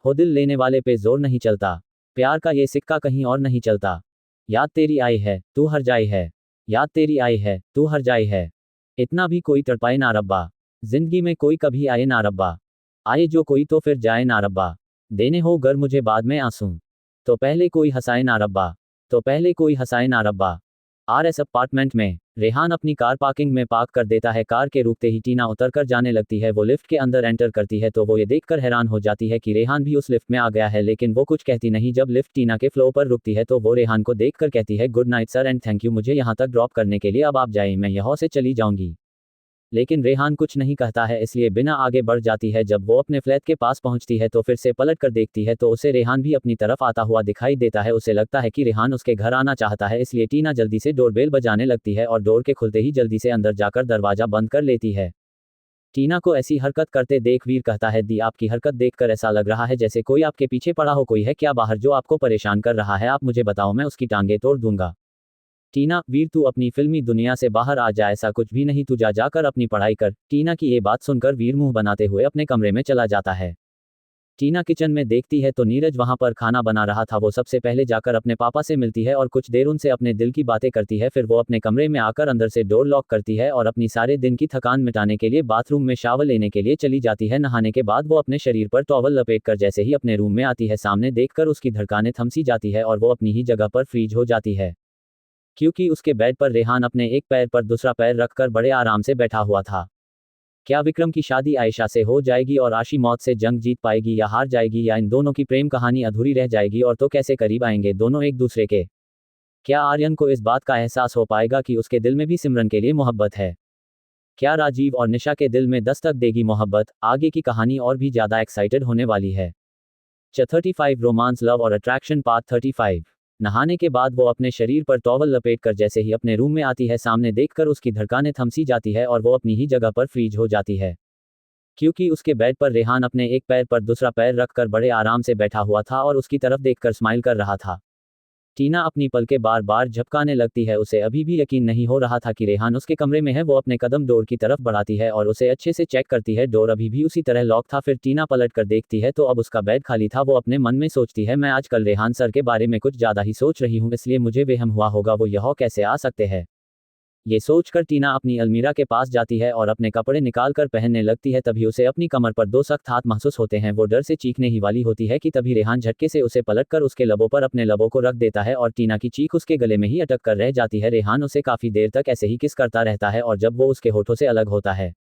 हो दिल लेने वाले पे जोर नहीं चलता, प्यार का ये सिक्का कहीं और नहीं चलता। याद तेरी आई है तू हर जाई है, याद तेरी आई है तू हर जाई है। इतना भी कोई तड़पाए ना रब्बा, जिंदगी में कोई कभी आए ना रब्बा। आए जो कोई तो फिर जाए ना रब्बा। देने हो गर मुझे बाद में आंसू, तो पहले कोई हंसाए ना रब्बा, तो पहले कोई हंसाए ना रब्बा। आरएस अपार्टमेंट में रेहान अपनी कार पार्किंग में पार्क कर देता है। कार के रुकते ही टीना उतरकर जाने लगती है। वो लिफ्ट के अंदर एंटर करती है तो वो ये देखकर हैरान हो जाती है कि रेहान भी उस लिफ्ट में आ गया है, लेकिन वो कुछ कहती नहीं। जब लिफ्ट टीना के फ्लोर पर रुकती है तो वो रेहान को देखकर कहती है, good night sir and thank you मुझे यहाँ तक ड्रॉप करने के लिए। अब आप जाएं, मैं यहाँ से चली जाऊंगी। लेकिन रेहान कुछ नहीं कहता है, इसलिए बिना आगे बढ़ जाती है। जब वो अपने फ्लैट के पास पहुंचती है तो फिर से पलट कर देखती है तो उसे रेहान भी अपनी तरफ आता हुआ दिखाई देता है। उसे लगता है कि रेहान उसके घर आना चाहता है, इसलिए टीना जल्दी से डोरबेल बजाने लगती है और डोर के खुलते ही जल्दी से अंदर जाकर दरवाजा बंद कर लेती है। टीना को ऐसी हरकत करते देख वीर कहता है, दी आपकी हरकत देखकर ऐसा लग रहा है जैसे कोई आपके पीछे पड़ा हो। कोई है क्या बाहर जो आपको परेशान कर रहा है? आप मुझे बताओ, मैं उसकी टांगे तोड़ दूंगा। टीना, वीर तू अपनी फिल्मी दुनिया से बाहर आ जा, ऐसा कुछ भी नहीं, तू जा जाकर अपनी पढ़ाई कर। टीना की ये बात सुनकर वीर मुंह बनाते हुए अपने कमरे में चला जाता है। टीना किचन में देखती है तो नीरज वहां पर खाना बना रहा था। वो सबसे पहले जाकर अपने पापा से मिलती है और कुछ देर उनसे अपने दिल की बातें करती है। फिर वो अपने कमरे में आकर अंदर से डोर लॉक करती है और अपनी सारे दिन की थकान मिटाने के लिए बाथरूम में शावर लेने के लिए चली जाती है। नहाने के बाद वो अपने शरीर पर टॉवल लपेटकर जैसे ही अपने रूम में आती है, सामने देखकर उसकी धड़कनें थम सी जाती है और वो अपनी ही जगह पर फ्रीज हो जाती है, क्योंकि उसके बेड पर रेहान अपने एक पैर पर दूसरा पैर रखकर बड़े आराम से बैठा हुआ था। क्या विक्रम की शादी आयशा से हो जाएगी और आशी मौत से जंग जीत पाएगी, या हार जाएगी, या इन दोनों की प्रेम कहानी अधूरी रह जाएगी? और तो कैसे करीब आएंगे दोनों एक दूसरे के? क्या आर्यन को इस बात का एहसास हो पाएगा कि उसके दिल में भी सिमरन के लिए मोहब्बत है? क्या राजीव और निशा के दिल में दस्तक देगी मोहब्बत? आगे की कहानी और भी ज्यादा एक्साइटेड होने वाली है। 35 रोमांस लव और अट्रैक्शन पार्ट 35। नहाने के बाद वो अपने शरीर पर टॉवल लपेटकर जैसे ही अपने रूम में आती है, सामने देखकर उसकी धड़कनें थम सी जाती है और वो अपनी ही जगह पर फ्रीज हो जाती है, क्योंकि उसके बेड पर रेहान अपने एक पैर पर दूसरा पैर रखकर बड़े आराम से बैठा हुआ था और उसकी तरफ देखकर स्माइल कर रहा था। टीना अपनी पलकें बार बार झपकाने लगती है। उसे अभी भी यकीन नहीं हो रहा था कि रेहान उसके कमरे में है। वो अपने कदम डोर की तरफ बढ़ाती है और उसे अच्छे से चेक करती है। डोर अभी भी उसी तरह लॉक था। फिर टीना पलट कर देखती है तो अब उसका बेड खाली था। वो अपने मन में सोचती है, मैं आजकल रेहान सर के बारे में कुछ ज्यादा ही सोच रही हूँ, इसलिए मुझे वहम हुआ होगा वो यहाँ कैसे आ सकते हैं। ये सोचकर टीना अपनी अलमीरा के पास जाती है और अपने कपड़े निकाल कर पहनने लगती है। तभी उसे अपनी कमर पर दो सख्त हाथ महसूस होते हैं। वो डर से चीखने ही वाली होती है कि तभी रेहान झटके से उसे पलटकर उसके लबों पर अपने लबों को रख देता है और टीना की चीख उसके गले में ही अटक कर रह जाती है। रेहान उसे काफी देर तक ऐसे ही किस करता रहता है और जब वो उसके होठों से अलग होता है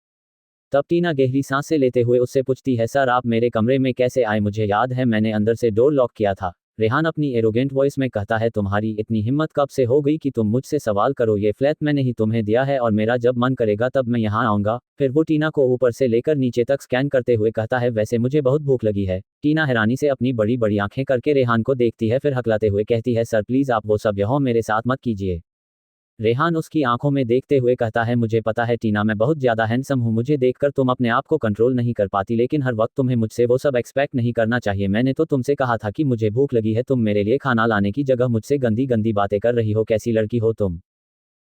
तब टीना गहरी सांसें लेते हुए उससे पूछती है, सर आप मेरे कमरे में कैसे आए? मुझे याद है मैंने अंदर से डोर लॉक किया था। रेहान अपनी एरोगेंट वॉइस में कहता है, तुम्हारी इतनी हिम्मत कब से हो गई कि तुम मुझसे सवाल करो? ये फ्लैट मैंने ही तुम्हें दिया है और मेरा जब मन करेगा तब मैं यहाँ आऊंगा। फिर वो टीना को ऊपर से लेकर नीचे तक स्कैन करते हुए कहता है, वैसे मुझे बहुत भूख लगी है। टीना हैरानी से अपनी बड़ी बड़ी आंखें करके रेहान को देखती है, फिर हकलाते हुए कहती है, सर प्लीज आप वो सब यहाँ मेरे साथ मत कीजिए। रेहान उसकी आंखों में देखते हुए कहता है, मुझे पता है टीना, मैं बहुत ज्यादा हैंडसम हूँ, मुझे देखकर तुम अपने आप को कंट्रोल नहीं कर पाती, लेकिन हर वक्त तुम्हें मुझसे वो सब एक्सपेक्ट नहीं करना चाहिए। मैंने तो तुमसे कहा था कि मुझे भूख लगी है, तुम मेरे लिए खाना लाने की जगह मुझसे गंदी गंदी बातें कर रही हो। कैसी लड़की हो तुम?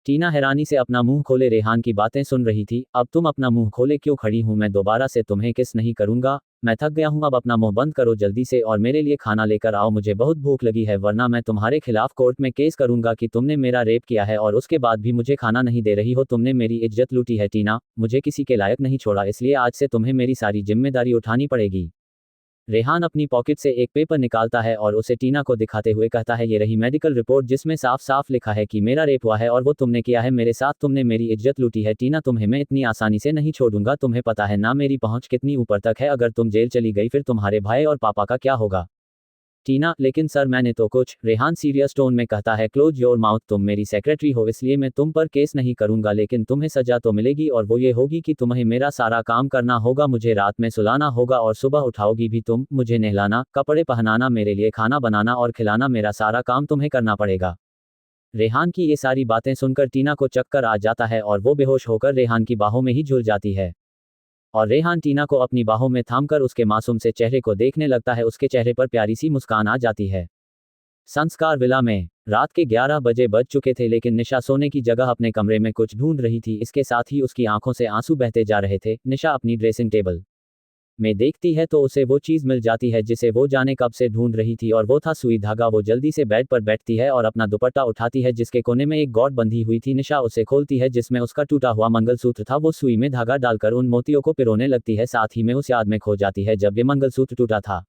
टीना हैरानी से अपना मुंह खोले रेहान की बातें सुन रही थी। अब तुम अपना मुंह खोले क्यों खड़ी हूं? मैं दोबारा से तुम्हें किस नहीं करूंगा। मैं थक गया हूं, अब अपना मुंह बंद करो जल्दी से और मेरे लिए खाना लेकर आओ। मुझे बहुत भूख लगी है, वरना मैं तुम्हारे खिलाफ कोर्ट में केस करूंगा कि तुमने मेरा रेप किया है और उसके बाद भी मुझे खाना नहीं दे रही हो। तुमने मेरी इज्जत लूटी है टीना, मुझे किसी के लायक नहीं छोड़ा, इसलिए आज से तुम्हें मेरी सारी जिम्मेदारी उठानी पड़ेगी। रेहान अपनी पॉकेट से एक पेपर निकालता है और उसे टीना को दिखाते हुए कहता है, ये रही मेडिकल रिपोर्ट जिसमें साफ साफ लिखा है कि मेरा रेप हुआ है और वो तुमने किया है मेरे साथ। तुमने मेरी इज्जत लूटी है टीना, तुम्हें मैं इतनी आसानी से नहीं छोड़ूंगा। तुम्हें पता है ना मेरी पहुंच कितनी ऊपर तक है? अगर तुम जेल चली गई फिर तुम्हारे भाई और पापा का क्या होगा? टीना, लेकिन सर मैंने तो कुछ। रेहान सीरियस टोन में कहता है, क्लोज योर माउथ, तुम मेरी सेक्रेटरी हो इसलिए मैं तुम पर केस नहीं करूंगा, लेकिन तुम्हें सजा तो मिलेगी और वो ये होगी कि तुम्हें मेरा सारा काम करना होगा। मुझे रात में सुलाना होगा और सुबह उठाओगी भी तुम। मुझे नहलाना, कपड़े पहनाना, मेरे लिए खाना बनाना और खिलाना, मेरा सारा काम तुम्हें करना पड़ेगा। रेहान की ये सारी बातें सुनकर टीना को चक्कर आ जाता है और वो बेहोश होकर रेहान की बाहों में ही झूल जाती है और रेहान टीना को अपनी बाहों में थामकर उसके मासूम से चेहरे को देखने लगता है। उसके चेहरे पर प्यारी सी मुस्कान आ जाती है। संस्कार विला में रात के 11 बजे बज चुके थे, लेकिन निशा सोने की जगह अपने कमरे में कुछ ढूंढ रही थी। इसके साथ ही उसकी आंखों से आंसू बहते जा रहे थे। निशा अपनी ड्रेसिंग टेबल में देखती है तो उसे वो चीज मिल जाती है जिसे वो जाने कब से ढूंढ रही थी और वो था सुई धागा। वो जल्दी से बेड पर बैठती है और अपना दुपट्टा उठाती है जिसके कोने में एक गॉड बंधी हुई थी। निशा उसे खोलती है जिसमें उसका टूटा हुआ मंगलसूत्र था। वो सुई में धागा डालकर उन मोतियों को पिरोने लगती है, साथ ही में उस याद में खो जाती है जब ये मंगलसूत्र टूटा था।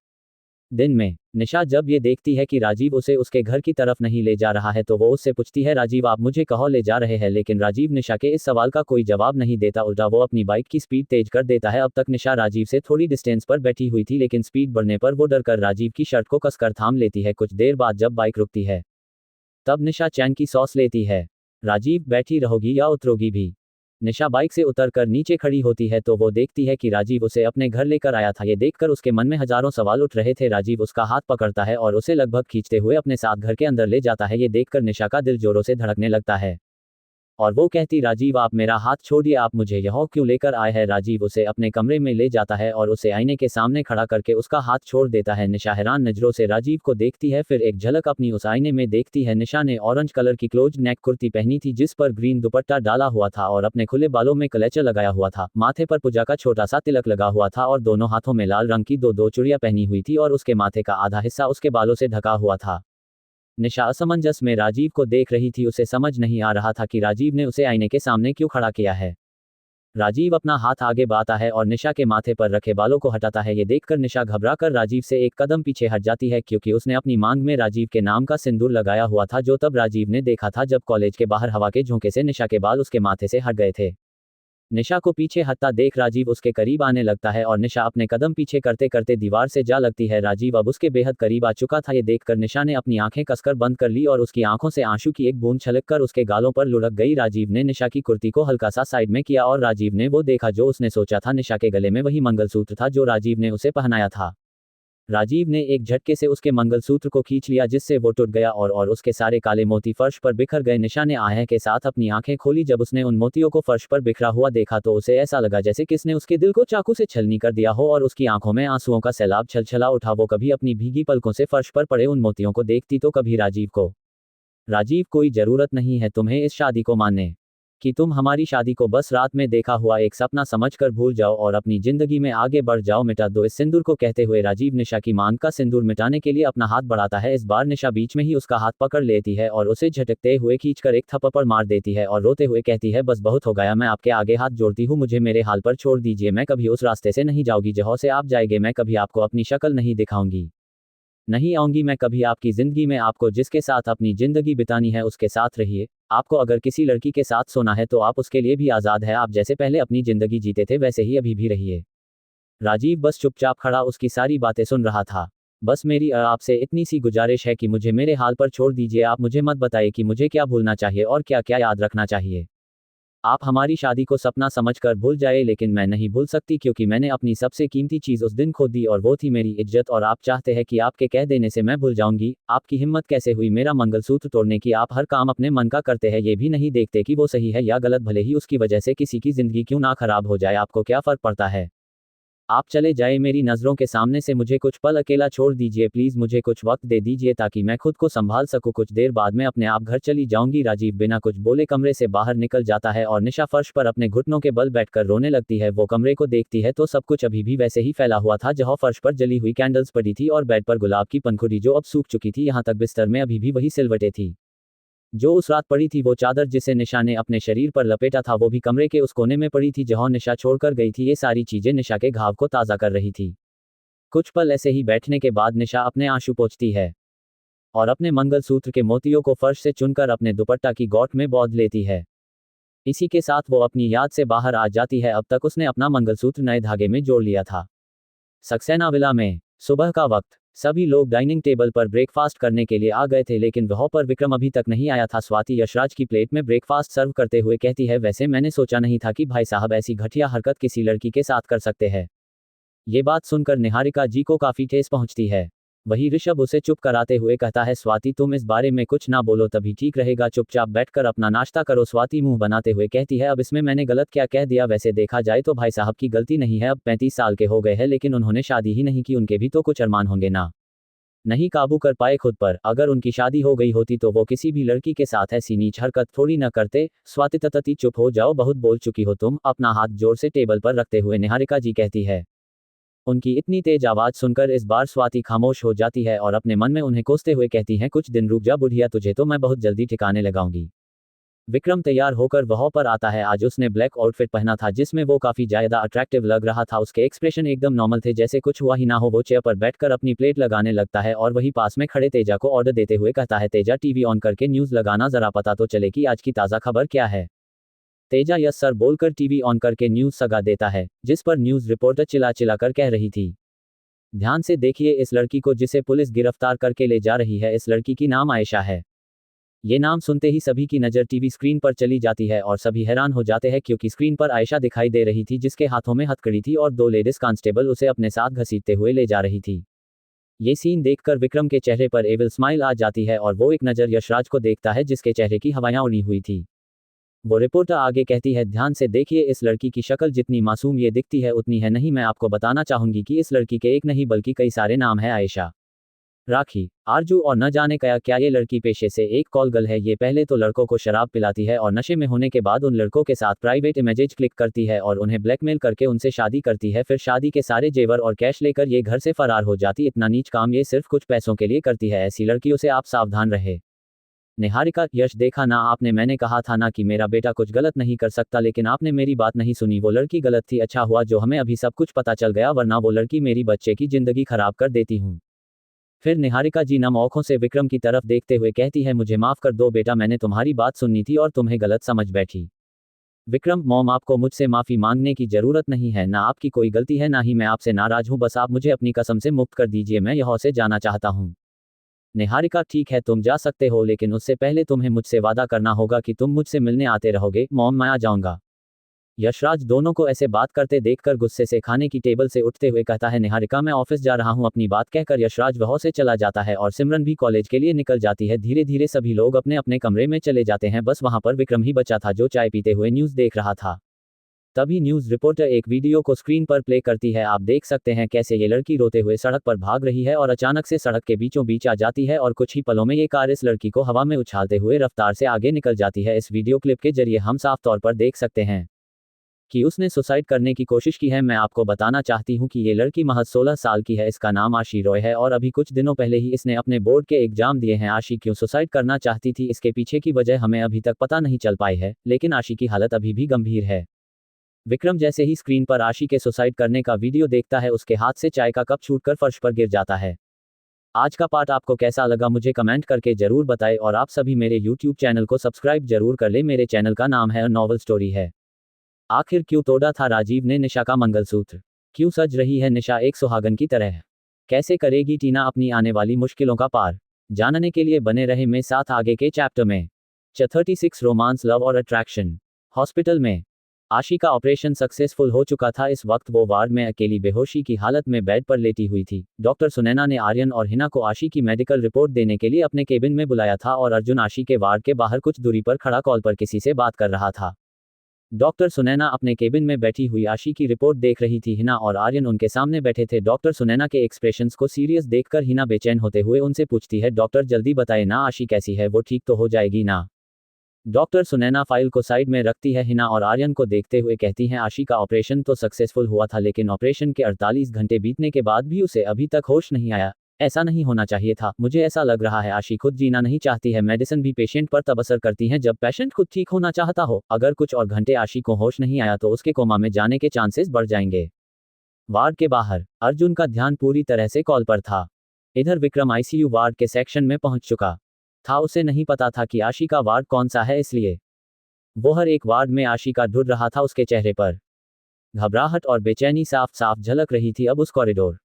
दिन में निशा जब ये देखती है कि राजीव उसे उसके घर की तरफ नहीं ले जा रहा है तो वो उससे पूछती है, राजीव आप मुझे कहाँ ले जा रहे हैं? लेकिन राजीव निशा के इस सवाल का कोई जवाब नहीं देता, उल्टा वो अपनी बाइक की स्पीड तेज कर देता है। अब तक निशा राजीव से थोड़ी डिस्टेंस पर बैठी हुई थी, लेकिन स्पीड बढ़ने पर वो डरकर राजीव की शर्ट को कसकर थाम लेती है। कुछ देर बाद जब बाइक रुकती है तब निशा चैन की सांस लेती है। राजीव, बैठी रहोगी या उतरोगी भी? निशा बाइक से उतरकर नीचे खड़ी होती है तो वो देखती है कि राजीव उसे अपने घर लेकर आया था। ये देखकर उसके मन में हजारों सवाल उठ रहे थे। राजीव उसका हाथ पकड़ता है और उसे लगभग खींचते हुए अपने साथ घर के अंदर ले जाता है। ये देखकर निशा का दिल जोरों से धड़कने लगता है और वो कहती, राजीव आप मेरा हाथ छोड़िए, आप मुझे यहाँ क्यों लेकर आए हैं? राजीव उसे अपने कमरे में ले जाता है और उसे आईने के सामने खड़ा करके उसका हाथ छोड़ देता है। निशा हैरान नजरों से राजीव को देखती है, फिर एक झलक अपनी उस आईने में देखती है। निशा ने ऑरेंज कलर की क्लोज नेक कुर्ती पहनी थी जिस पर ग्रीन दुपट्टा डाला हुआ था और अपने खुले बालों में क्लेचर लगाया हुआ था। माथे पर पूजा का छोटा सा तिलक लगा हुआ था और दोनों हाथों में लाल रंग की दो चूड़ियां पहनी हुई थी और उसके माथे का आधा हिस्सा उसके बालों से ढका हुआ था। निशा असमंजस में राजीव को देख रही थी। उसे समझ नहीं आ रहा था कि राजीव ने उसे आईने के सामने क्यों खड़ा किया है। राजीव अपना हाथ आगे बढ़ाता है और निशा के माथे पर रखे बालों को हटाता है। ये देखकर निशा घबराकर राजीव से एक कदम पीछे हट जाती है क्योंकि उसने अपनी मांग में राजीव के नाम का सिंदूर लगाया हुआ था जो तब राजीव ने देखा था जब कॉलेज के बाहर हवा के झोंके से निशा के बाल उसके माथे से हट गए थे। निशा को पीछे हटता देख राजीव उसके करीब आने लगता है और निशा अपने कदम पीछे करते करते दीवार से जा लगती है। राजीव अब उसके बेहद करीब आ चुका था। ये देखकर निशा ने अपनी आंखें कसकर बंद कर ली और उसकी आंखों से आंसू की एक बूंद छलककर उसके गालों पर लुढ़क गई। राजीव ने निशा की कुर्ती को हल्का सा साइड में किया और राजीव ने वो देखा जो उसने सोचा था। निशा के गले में वही मंगलसूत्र था जो राजीव ने उसे पहनाया था। राजीव ने एक झटके से उसके मंगलसूत्र को खींच लिया जिससे वो टूट गया और उसके सारे काले मोती फर्श पर बिखर गए। निशा ने आह के साथ अपनी आंखें खोली। जब उसने उन मोतियों को फर्श पर बिखरा हुआ देखा तो उसे ऐसा लगा जैसे किसने उसके दिल को चाकू से छलनी कर दिया हो और उसकी आंखों में आंसुओं का सैलाब छलछला उठा। वो कभी अपनी भीगी पलकों से फर्श पर पड़े उन मोतियों को देखती तो कभी राजीव को। राजीव, कोई जरूरत नहीं है तुम्हें इस शादी को मानने कि तुम हमारी शादी को बस रात में देखा हुआ एक सपना समझकर भूल जाओ और अपनी जिंदगी में आगे बढ़ जाओ, मिटा दो इस सिंदूर को। कहते हुए राजीव निशा की मांग का सिंदूर मिटाने के लिए अपना हाथ बढ़ाता है। इस बार निशा बीच में ही उसका हाथ पकड़ लेती है और उसे झटकते हुए खींचकर एक थप्पड़ मार देती है और रोते हुए कहती है, बस बहुत हो गया, मैं आपके आगे हाथ जोड़ती हूँ, मुझे मेरे हाल पर छोड़ दीजिए। मैं कभी उस रास्ते से नहीं जाऊंगी जहाँ से आप जाएंगे, मैं कभी आपको अपनी शक्ल नहीं दिखाऊंगी, नहीं आऊंगी मैं कभी आपकी जिंदगी में। आपको जिसके साथ अपनी जिंदगी बितानी है उसके साथ रहिए। आपको अगर किसी लड़की के साथ सोना है तो आप उसके लिए भी आज़ाद है। आप जैसे पहले अपनी जिंदगी जीते थे वैसे ही अभी भी रहिए। राजीव बस चुपचाप खड़ा उसकी सारी बातें सुन रहा था। बस मेरी आपसे इतनी सी गुजारिश है कि मुझे मेरे हाल पर छोड़ दीजिए। आप मुझे मत बताइए कि मुझे क्या भूलना चाहिए और क्या क्या याद रखना चाहिए। आप हमारी शादी को सपना समझकर भूल जाए, लेकिन मैं नहीं भूल सकती क्योंकि मैंने अपनी सबसे कीमती चीज़ उस दिन खो दी और वो थी मेरी इज्जत। और आप चाहते हैं कि आपके कह देने से मैं भूल जाऊंगी। आपकी हिम्मत कैसे हुई मेरा मंगलसूत्र तोड़ने की। आप हर काम अपने मन का करते हैं, ये भी नहीं देखते कि वो सही है या गलत, भले ही उसकी वजह से किसी की जिंदगी क्यों ना खराब हो जाए। आपको क्या फर्क पड़ता है। आप चले जाए मेरी नज़रों के सामने से, मुझे कुछ पल अकेला छोड़ दीजिए प्लीज़, मुझे कुछ वक्त दे दीजिए ताकि मैं खुद को संभाल सकूं। कुछ देर बाद मैं अपने आप घर चली जाऊंगी। राजीव बिना कुछ बोले कमरे से बाहर निकल जाता है और निशा फर्श पर अपने घुटनों के बल बैठकर रोने लगती है। वो कमरे को देखती है तो सब कुछ अभी भी वैसे ही फैला हुआ था, जहां फर्श पर जली हुई कैंडल्स पड़ी थी और बेड पर गुलाब की पंखुड़ी जो अब सूख चुकी थी। यहाँ तक बिस्तर में अभी भी वही सिलवटें थी जो उस रात पड़ी थी। वो चादर जिसे निशा ने अपने शरीर पर लपेटा था वो भी कमरे के उस कोने में पड़ी थी जहां निशा छोड़कर गई थी। ये सारी चीजें निशा के घाव को ताज़ा कर रही थी। कुछ पल ऐसे ही बैठने के बाद निशा अपने आंसू पोंछती है और अपने मंगलसूत्र के मोतियों को फर्श से चुनकर अपने दुपट्टा की गॉट में बांध लेती है। इसी के साथ वो अपनी याद से बाहर आ जाती है। अब तक उसने अपना मंगलसूत्र नए धागे में जोड़ लिया था। सक्सेना विला में सुबह का वक्त, सभी लोग डाइनिंग टेबल पर ब्रेकफास्ट करने के लिए आ गए थे, लेकिन वहाँ पर विक्रम अभी तक नहीं आया था। स्वाति यशराज की प्लेट में ब्रेकफास्ट सर्व करते हुए कहती है, वैसे मैंने सोचा नहीं था कि भाई साहब ऐसी घटिया हरकत किसी लड़की के साथ कर सकते हैं। ये बात सुनकर निहारिका जी को काफी ठेस पहुंचती है। वही ऋषभ उसे चुप कराते हुए कहता है, स्वाति तुम इस बारे में कुछ ना बोलो तभी ठीक रहेगा, चुपचाप बैठकर अपना नाश्ता करो। स्वाति मुंह बनाते हुए कहती है, अब इसमें मैंने गलत क्या कह दिया। वैसे देखा जाए तो भाई साहब की गलती नहीं है, अब 35 साल के हो गए हैं लेकिन उन्होंने शादी ही नहीं की, उनके भी तो कुछ अरमान होंगे ना। नहीं काबू कर पाए खुद पर, अगर उनकी शादी हो गई होती तो वो किसी भी लड़की के साथ ऐसी नीच हरकत थोड़ी न करते। स्वाति ततती चुप हो जाओ, बहुत बोल चुकी हो तुम, अपना हाथ जोर से टेबल पर रखते हुए निहारिका जी कहती है। उनकी इतनी तेज आवाज सुनकर इस बार स्वाति खामोश हो जाती है और अपने मन में उन्हें कोसते हुए कहती हैं, कुछ दिन रुक जा बुढ़िया, तुझे तो मैं बहुत जल्दी ठिकाने लगाऊंगी। विक्रम तैयार होकर वहां पर आता है। आज उसने ब्लैक आउटफिट पहना था जिसमें वो काफी ज्यादा अट्रैक्टिव लग रहा था। उसके एक्सप्रेशन एकदम नॉर्मल थे, जैसे कुछ हुआ ही ना हो। वो चेयर पर बैठकर अपनी प्लेट लगाने लगता है और वही पास में खड़े तेजा को ऑर्डर देते हुए कहता है, तेजा टीवी ऑन करके न्यूज लगाना, जरा पता तो चले कि आज की ताज़ा खबर क्या है। तेजा यस सर बोलकर टीवी ऑन करके न्यूज सगा देता है, जिस पर न्यूज रिपोर्टर चिल्ला चिल्लाकर कह रही थी, ध्यान से देखिए इस लड़की को जिसे पुलिस गिरफ्तार करके ले जा रही है। इस लड़की की नाम आयशा है। ये नाम सुनते ही सभी की नज़र टीवी स्क्रीन पर चली जाती है और सभी हैरान हो जाते हैं क्योंकि स्क्रीन पर आयशा दिखाई दे रही थी जिसके हाथों में हथकड़ी थी और 2 लेडीज कांस्टेबल उसे अपने साथ घसीटते हुए ले जा रही थी। ये सीन देखकर विक्रम के चेहरे पर एविल स्माइल आ जाती है और वो एक नज़र यशराज को देखता है जिसके चेहरे की हवायां उड़ी हुई थी। वो रिपोर्टर आगे कहती है, ध्यान से देखिए इस लड़की की शक्ल जितनी मासूम ये दिखती है उतनी है नहीं। मैं आपको बताना चाहूंगी कि इस लड़की के एक नहीं बल्कि कई सारे नाम है, आयशा, राखी, आरजू और न जाने क्या ये लड़की पेशे से एक कॉल गर्ल है। ये पहले तो लड़कों को शराब पिलाती है और नशे में होने के बाद उन लड़कों के साथ प्राइवेट इमेजेज क्लिक करती है और उन्हें ब्लैकमेल करके उनसे शादी करती है। फिर शादी के सारे जेवर और कैश लेकर ये घर से फरार हो जाती। इतना नीच काम ये सिर्फ कुछ पैसों के लिए करती है। ऐसी लड़कियों से आप सावधान रहे। निहारिका, यश देखा ना आपने, मैंने कहा था ना कि मेरा बेटा कुछ गलत नहीं कर सकता, लेकिन आपने मेरी बात नहीं सुनी। वो लड़की गलत थी, अच्छा हुआ जो हमें अभी सब कुछ पता चल गया, वरना वो लड़की मेरी बच्चे की जिंदगी खराब कर देती हूँ। फिर निहारिका जी नम आंखों से विक्रम की तरफ देखते हुए कहती है, मुझे माफ कर दो बेटा, मैंने तुम्हारी बात सुननी थी और तुम्हें गलत समझ बैठी। विक्रम, मॉम आपको मुझसे माफी मांगने की जरूरत नहीं है, ना आपकी कोई गलती है ना ही मैं आपसे नाराज हूँ, बस आप मुझे अपनी कसम से मुक्त कर दीजिए, मैं यहाँ से जाना चाहता हूँ। निहारिका, ठीक है तुम जा सकते हो, लेकिन उससे पहले तुम्हें मुझसे वादा करना होगा कि तुम मुझसे मिलने आते रहोगे। मॉम, मैं आ जाऊंगा। यशराज दोनों को ऐसे बात करते देखकर गुस्से से खाने की टेबल से उठते हुए कहता है, निहारिका मैं ऑफिस जा रहा हूं। अपनी बात कहकर यशराज वहां से चला जाता है और सिमरन भी कॉलेज के लिए निकल जाती है। धीरे धीरे सभी लोग अपने अपने कमरे में चले जाते हैं। बस वहां पर विक्रम ही बचा था जो चाय पीते हुए न्यूज देख रहा था। तभी न्यूज़ रिपोर्टर एक वीडियो को स्क्रीन पर प्ले करती है। आप देख सकते हैं कैसे ये लड़की रोते हुए सड़क पर भाग रही है और अचानक से सड़क के बीचों बीच आ जाती है और कुछ ही पलों में ये कार इस लड़की को हवा में उछालते हुए रफ्तार से आगे निकल जाती है। इस वीडियो क्लिप के जरिए हम साफ तौर पर देख सकते हैं कि उसने सुसाइड करने की कोशिश की है। मैं आपको बताना चाहती हूँ कि ये लड़की महज 16 साल की है। इसका नाम आशी रॉय है और अभी कुछ दिनों पहले ही इसने अपने बोर्ड के एग्जाम दिए हैं। आशी क्यों सुसाइड करना चाहती थी, इसके पीछे की वजह हमें अभी तक पता नहीं चल पाई है, लेकिन आशी की हालत अभी भी गंभीर है। विक्रम जैसे ही स्क्रीन पर आशी के सुसाइड करने का वीडियो देखता है, उसके हाथ से चाय का कप छूटकर फर्श पर गिर जाता है। आज का पार्ट आपको कैसा लगा मुझे कमेंट करके जरूर बताएं और आप सभी मेरे YouTube चैनल को सब्सक्राइब जरूर कर ले। मेरे चैनल का नाम है अ नॉवल स्टोरी है। आखिर क्यों तोड़ा था राजीव ने निशा का मंगलसूत्र? क्यों सज रही है निशा एक सुहागन की तरह? कैसे करेगी टीना अपनी आने वाली मुश्किलों का पार? जानने के लिए बने रहे मेरे साथ आगे के चैप्टर में। 36 रोमांस, लव और अट्रैक्शन। हॉस्पिटल में आशी का ऑपरेशन सक्सेसफुल हो चुका था। इस वक्त वो वार्ड में अकेली बेहोशी की हालत में बेड पर लेटी हुई थी। डॉक्टर सुनैना ने आर्यन और हिना को आशी की मेडिकल रिपोर्ट देने के लिए अपने केबिन में बुलाया था और अर्जुन आशी के वार्ड के बाहर कुछ दूरी पर खड़ा कॉल पर किसी से बात कर रहा था। डॉक्टर सुनैना अपने केबिन में बैठी हुई आशी की रिपोर्ट देख रही थी। हिना और आर्यन उनके सामने बैठे थे। डॉक्टर सुनैना के एक्सप्रेशंस को सीरियस देखकर हिना बेचैन होते हुए उनसे पूछती है, डॉक्टर जल्दी बताए ना, आशी कैसी है, वो ठीक तो हो जाएगी ना? डॉक्टर सुनैना फाइल को साइड में रखती है। हिना और आर्यन को देखते हुए कहती हैं, आशी का ऑपरेशन तो सक्सेसफुल हुआ था, लेकिन ऑपरेशन के 48 घंटे बीतने के बाद भी उसे अभी तक होश नहीं आया। ऐसा नहीं होना चाहिए था। मुझे ऐसा लग रहा है आशी खुद जीना नहीं चाहती है। मेडिसिन भी पेशेंट पर तब असर करती हैं जब पेशेंट खुद ठीक होना चाहता हो। अगर कुछ और घंटे आशी को होश नहीं आया तो उसके कोमा में जाने के चांसेस बढ़ जाएंगे। वार्ड के बाहर अर्जुन का ध्यान पूरी तरह से कॉल पर था। इधर विक्रम आईसीयू वार्ड के सेक्शन में पहुंच चुका था। उसे नहीं पता था कि आशी का वार्ड कौन सा है, इसलिए वो हर एक वार्ड में आशी का ढूंढ रहा था। उसके चेहरे पर घबराहट और बेचैनी साफ साफ झलक रही थी। अब उस कॉरिडोर